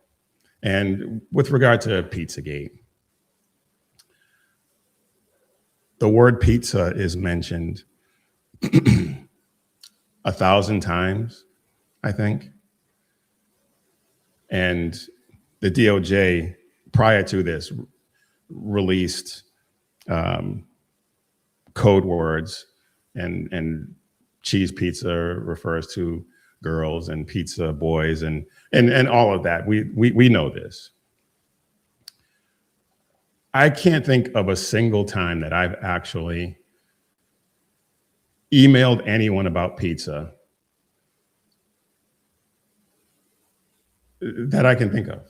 Speaker 2: And with regard to Pizzagate, the word pizza is mentioned 1,000 times, I think. And the DOJ, prior to this, released code words, and cheese pizza refers to girls and pizza boys and all of that. We know this. I can't think of a single time that I've actually emailed anyone about pizza that I can think of.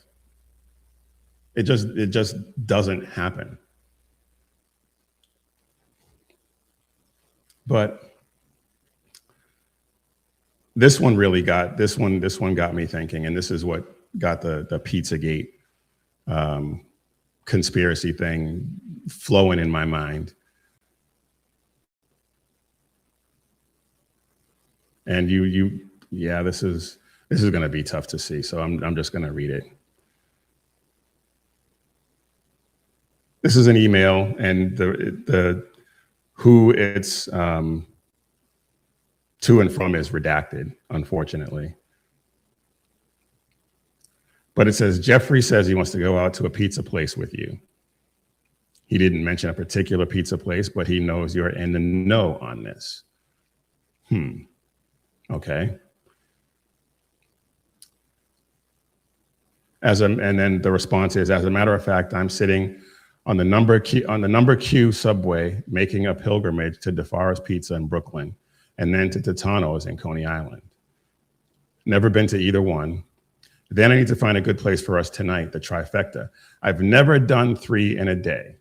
Speaker 2: It just doesn't happen. But this one really got me thinking, and this is what got the Pizzagate conspiracy thing flowing in my mind. And yeah, this is going to be tough to see, so I'm just going to read it. This is an email, and the who it's to and from is redacted, unfortunately. But it says, Jeffrey says he wants to go out to a pizza place with you. He didn't mention a particular pizza place, but he knows you're in the know on this. Okay. And then the response is, as a matter of fact, I'm sitting on the number Q subway, making a pilgrimage to DeFara's Pizza in Brooklyn, and then to Titano's in Coney Island. Never been to either one. Then I need to find a good place for us tonight, the trifecta. I've never done 3 in a day.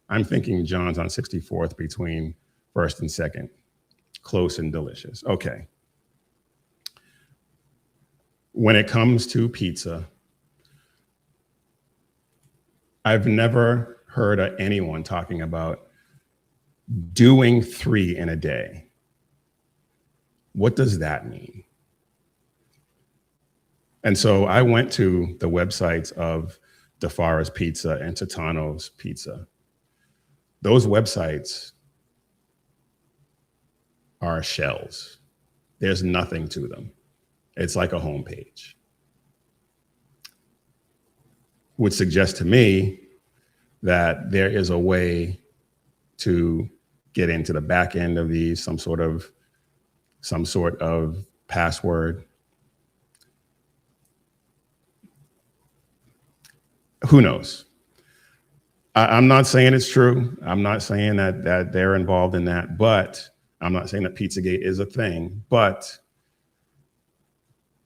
Speaker 2: I'm thinking John's on 64th between 1st and 2nd. Close and delicious. Okay. When it comes to pizza, I've never heard of anyone talking about doing 3 in a day. What does that mean? And so I went to the websites of DeFara's Pizza and Titano's Pizza. Those websites are shells. There's nothing to them. It's like a homepage. Would suggest to me that there is a way to get into the back end of these, some sort of password. Who knows? I'm not saying it's true. I'm not saying that they're involved in that, but I'm not saying that Pizzagate is a thing, but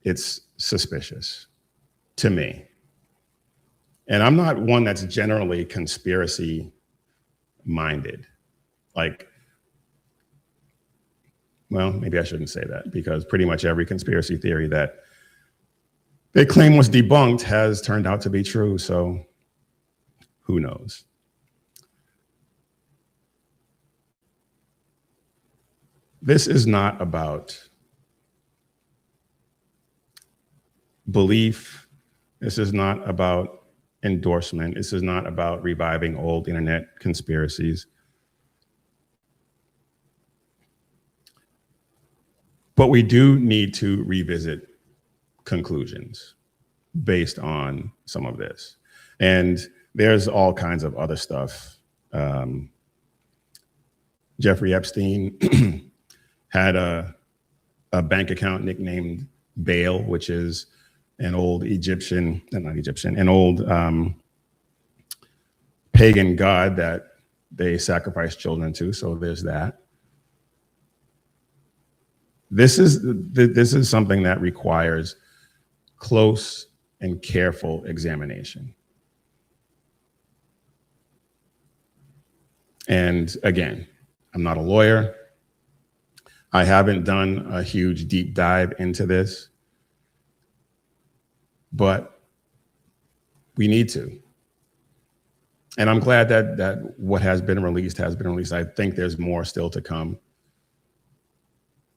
Speaker 2: it's suspicious to me. And I'm not one that's generally conspiracy minded. Like, well, maybe I shouldn't say that, because pretty much every conspiracy theory that they claim was debunked has turned out to be true. So who knows? This is not about belief. This is not about endorsement. This is not about reviving old internet conspiracies. But we do need to revisit conclusions based on some of this. And there's all kinds of other stuff. Jeffrey Epstein had a bank account nicknamed Baal, which is an old an old pagan god that they sacrifice children to. So there's that. This is something that requires close and careful examination. And again, I'm not a lawyer. I haven't done a huge deep dive into this, but we need to. And I'm glad that what has been released has been released. I think there's more still to come.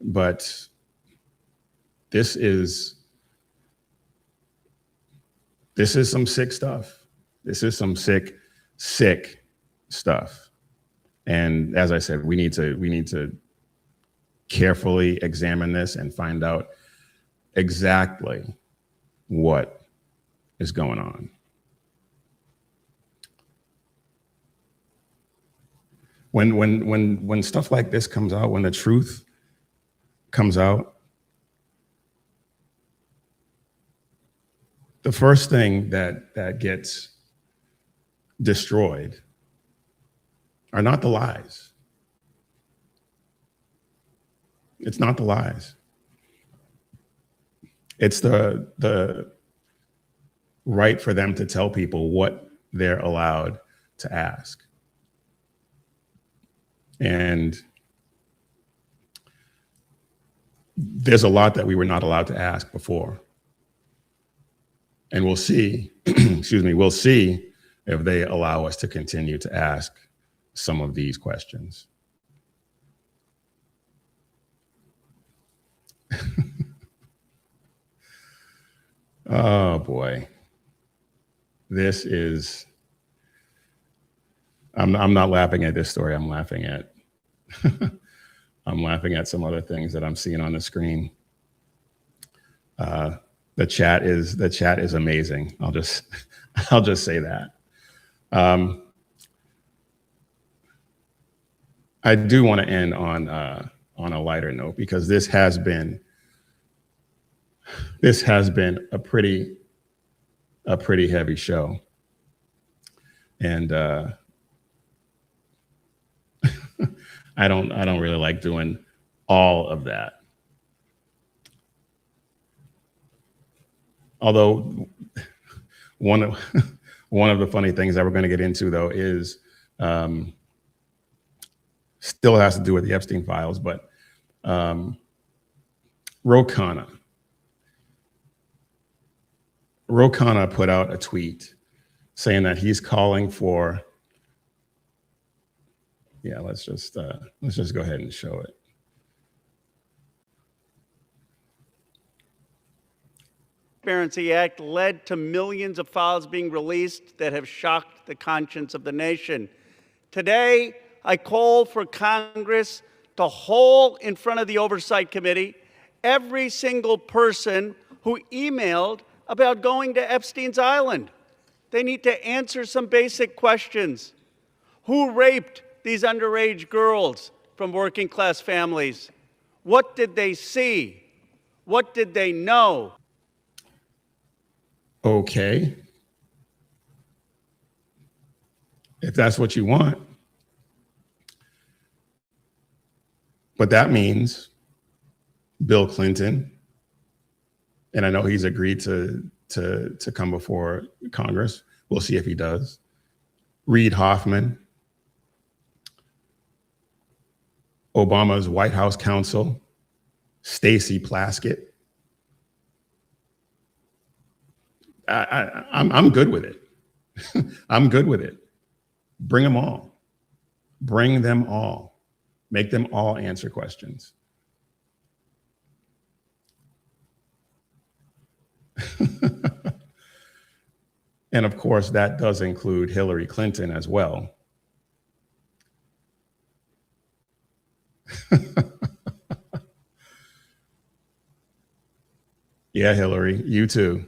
Speaker 2: But this is some sick stuff. This is some sick stuff. And as I said, we need to carefully examine this and find out exactly what is going on. When stuff like this comes out, when the truth comes out, the first thing that gets destroyed are not the lies. It's not the lies. It's the right for them to tell people what they're allowed to ask. And there's a lot that we were not allowed to ask before. And we'll see, we'll see if they allow us to continue to ask some of these questions. Oh boy. This is, I'm not laughing at this story. I'm laughing at I'm laughing at some other things that I'm seeing on the screen. The chat is amazing. I'll just say that. I do want to end on a lighter note, because this has been a pretty heavy show, and I don't really like doing all of that. Although one of the funny things that we're going to get into, though, is still has to do with the Epstein files, but Ro Khanna put out a tweet saying that he's calling for, let's just go ahead and show it.
Speaker 13: Transparency Act led to millions of files being released that have shocked the conscience of the nation. Today, I call for Congress to hold in front of the Oversight Committee every single person who emailed about going to Epstein's Island. They need to answer some basic questions. Who raped these underage girls from working class families? What did they see? What did they know?
Speaker 2: Okay. If that's what you want. But that means Bill Clinton, and I know he's agreed to come before Congress. We'll see if he does. Reid Hoffman, Obama's White House counsel, Stacey Plaskett. I'm good with it. I'm good with it. Bring them all. Bring them all. Make them all answer questions. And of course, that does include Hillary Clinton as well. Yeah, Hillary, you too.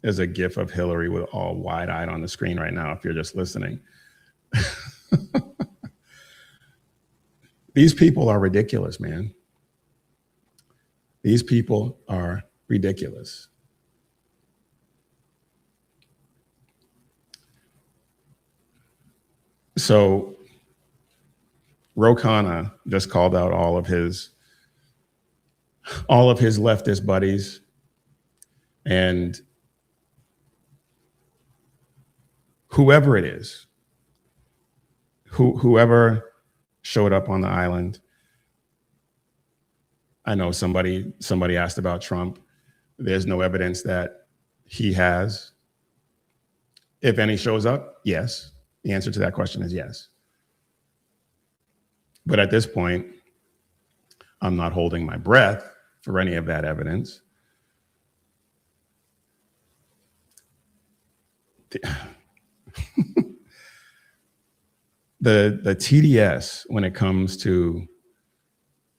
Speaker 2: There's a gif of Hillary with all wide-eyed on the screen right now if you're just listening. These people are ridiculous, man. These people are ridiculous. So Ro Khanna just called out all of his leftist buddies, and whoever it is, whoever showed up on the island. I know somebody asked about Trump. There's no evidence that he has. If any shows up, yes. The answer to that question is yes. But at this point, I'm not holding my breath for any of that evidence. The TDS when it comes to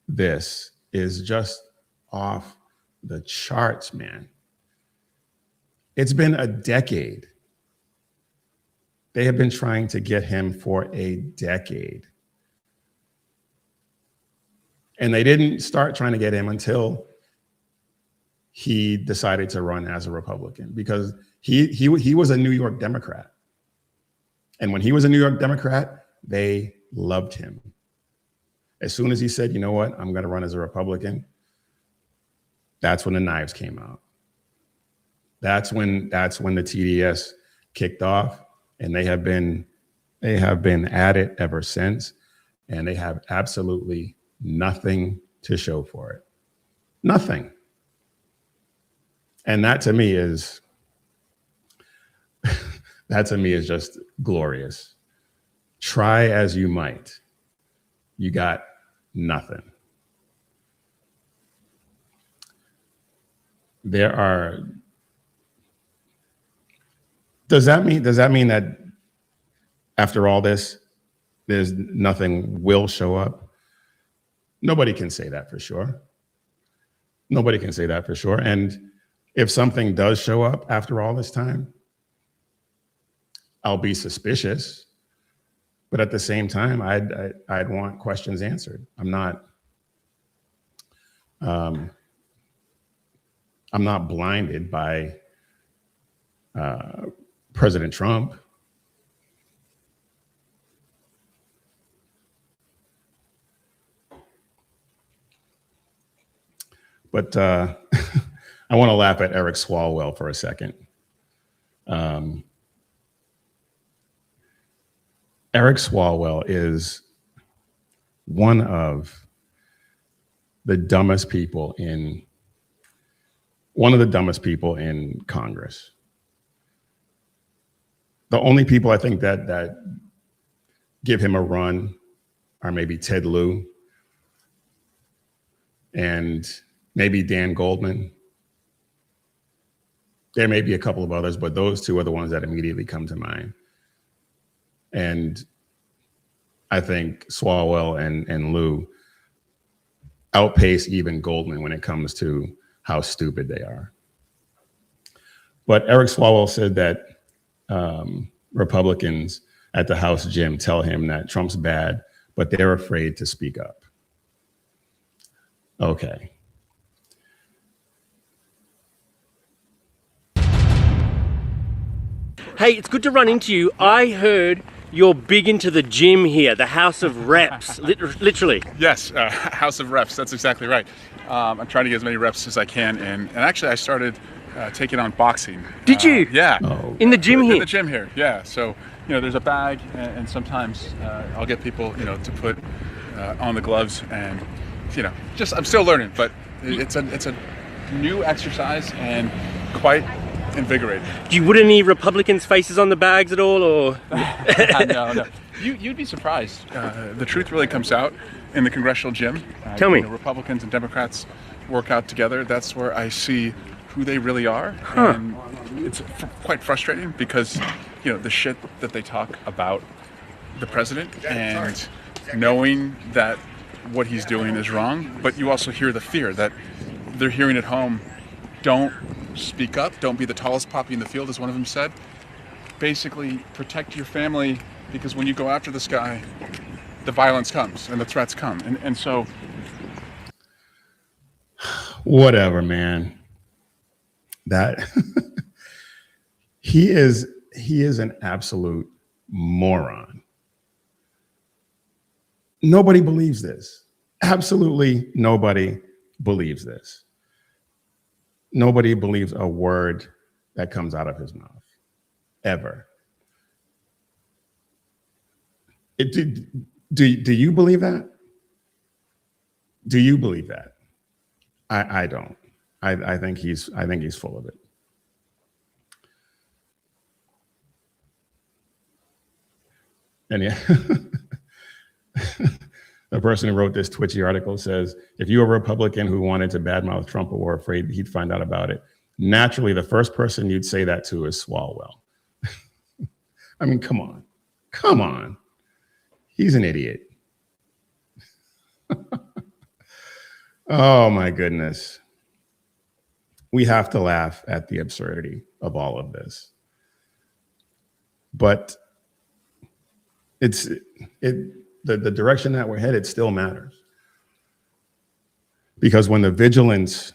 Speaker 2: this is just off the charts, man. It's been a decade. They have been trying to get him for a decade. And they didn't start trying to get him until he decided to run as a Republican, because he was a New York Democrat. And when he was a New York Democrat, they loved him. As soon as he said, you know what, I'm going to run as a Republican, that's when the knives came out. That's when the TDS kicked off, and they have been at it ever since, and they have absolutely nothing to show for it. Nothing. And that to me is just glorious. Try as you might, you got nothing. Does that mean that after all this, there's nothing will show up? Nobody can say that for sure. Nobody can say that for sure. And if something does show up after all this time, I'll be suspicious. But at the same time, I'd want questions answered. I'm not blinded by President Trump. But I want to laugh at Eric Swalwell for a second. Eric Swalwell is one of the dumbest people in Congress. The only people I think that give him a run are maybe Ted Lieu and maybe Dan Goldman. There may be a couple of others, but those two are the ones that immediately come to mind. And I think Swalwell and Lieu outpace even Goldman when it comes to how stupid they are. But Eric Swalwell said that Republicans at the House gym tell him that Trump's bad, but they're afraid to speak up. Okay.
Speaker 14: Hey, it's good to run into you. I heard you're big into the gym here, the House of Reps, literally.
Speaker 15: Yes, House of Reps, that's exactly right. I'm trying to get as many reps as I can, and actually I started taking on boxing.
Speaker 14: Did you?
Speaker 15: Yeah.
Speaker 2: Oh.
Speaker 14: In the gym here?
Speaker 15: In the gym here, yeah. So, there's a bag, and sometimes I'll get people, to put on the gloves, and, I'm still learning, but it's a new exercise and quite invigorating.
Speaker 14: Do you put any Republicans' faces on the bags at all, or?
Speaker 15: No. You'd be surprised. The truth really comes out in the congressional gym.
Speaker 14: Tell me.
Speaker 15: Republicans and Democrats work out together. That's where I see who they really are.
Speaker 14: Huh.
Speaker 15: And it's quite frustrating because, the shit that they talk about the president and knowing that what he's doing is wrong, but you also hear the fear that they're hearing at home. Don't speak up. Don't be the tallest poppy in the field, as one of them said. Basically, protect your family, because when you go after this guy, the violence comes and the threats come. And so...
Speaker 2: Whatever, man. That he is an absolute moron. Nobody believes this. Absolutely nobody believes this. Nobody believes a word that comes out of his mouth, ever. Do you believe that? Do you believe that? I don't. I think he's full of it. And yeah, the person who wrote this twitchy article says, if you were a Republican who wanted to badmouth Trump or were afraid he'd find out about it, naturally, the first person you'd say that to is Swalwell. I mean, come on. He's an idiot. Oh my goodness. We have to laugh at the absurdity of all of this. But the direction that we're headed still matters. Because when the vigilance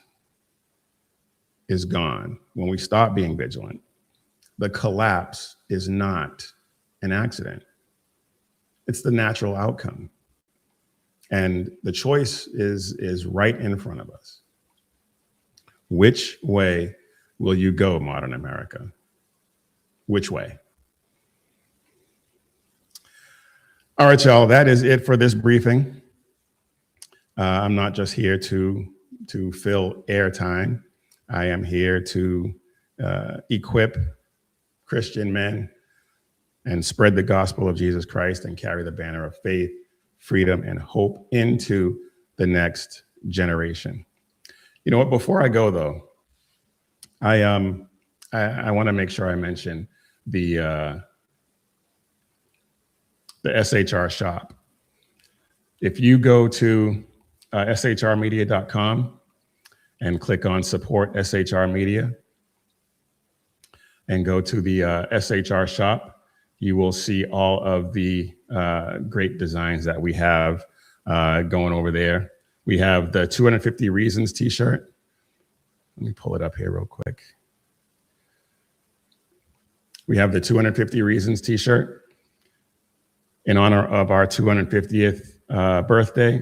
Speaker 2: is gone, when we stop being vigilant, the collapse is not an accident. It's the natural outcome. And the choice is right in front of us. Which way will you go, modern America? Which way? All right, y'all, that is it for this briefing. I'm not just here to fill airtime. I am here to equip Christian men and spread the gospel of Jesus Christ and carry the banner of faith, freedom, and hope into the next generation. You know what, before I go though, I want to make sure I mention the SHR shop. If you go to shrmedia.com and click on support SHR Media and go to the SHR shop, you will see all of the great designs that we have going over there. We have the 250 Reasons t-shirt. Let me pull it up here real quick. We have the 250 Reasons t-shirt in honor of our 250th birthday,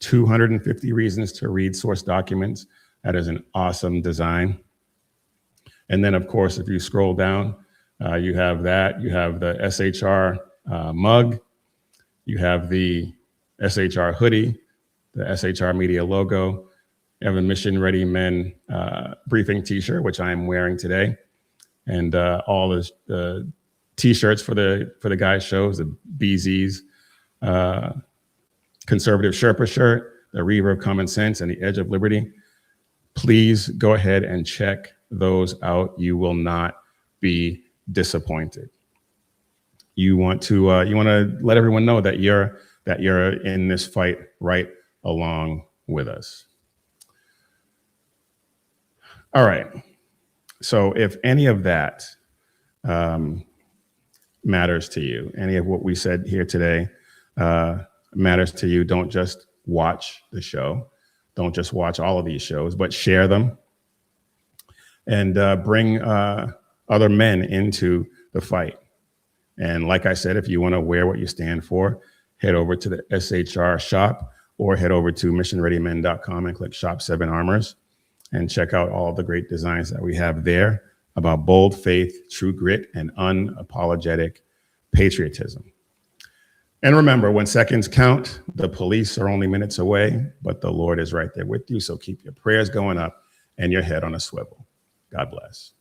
Speaker 2: 250 reasons to read source documents. That is an awesome design. And then of course, if you scroll down, you have that, you have the SHR mug, you have the SHR hoodie, the SHR Media logo, you have a Mission Ready Men briefing t-shirt, which I am wearing today. And all the t-shirts for the guys shows, the BZ's Conservative Sherpa shirt, the Reaver of Common Sense, and the Edge of Liberty. Please go ahead and check those out. You will not be disappointed. You want to let everyone know that you're in this fight right along with us. All right. So if any of that matters to you, any of what we said here today matters to you, don't just watch the show. Don't just watch all of these shows, but share them and bring other men into the fight. And like I said, if you want to wear what you stand for, head over to the SHR shop or head over to missionreadymen.com and click Shop 7 Armors and check out all the great designs that we have there about bold faith, true grit, and unapologetic patriotism. And remember, when seconds count, the police are only minutes away, but the Lord is right there with you. So keep your prayers going up and your head on a swivel. God bless.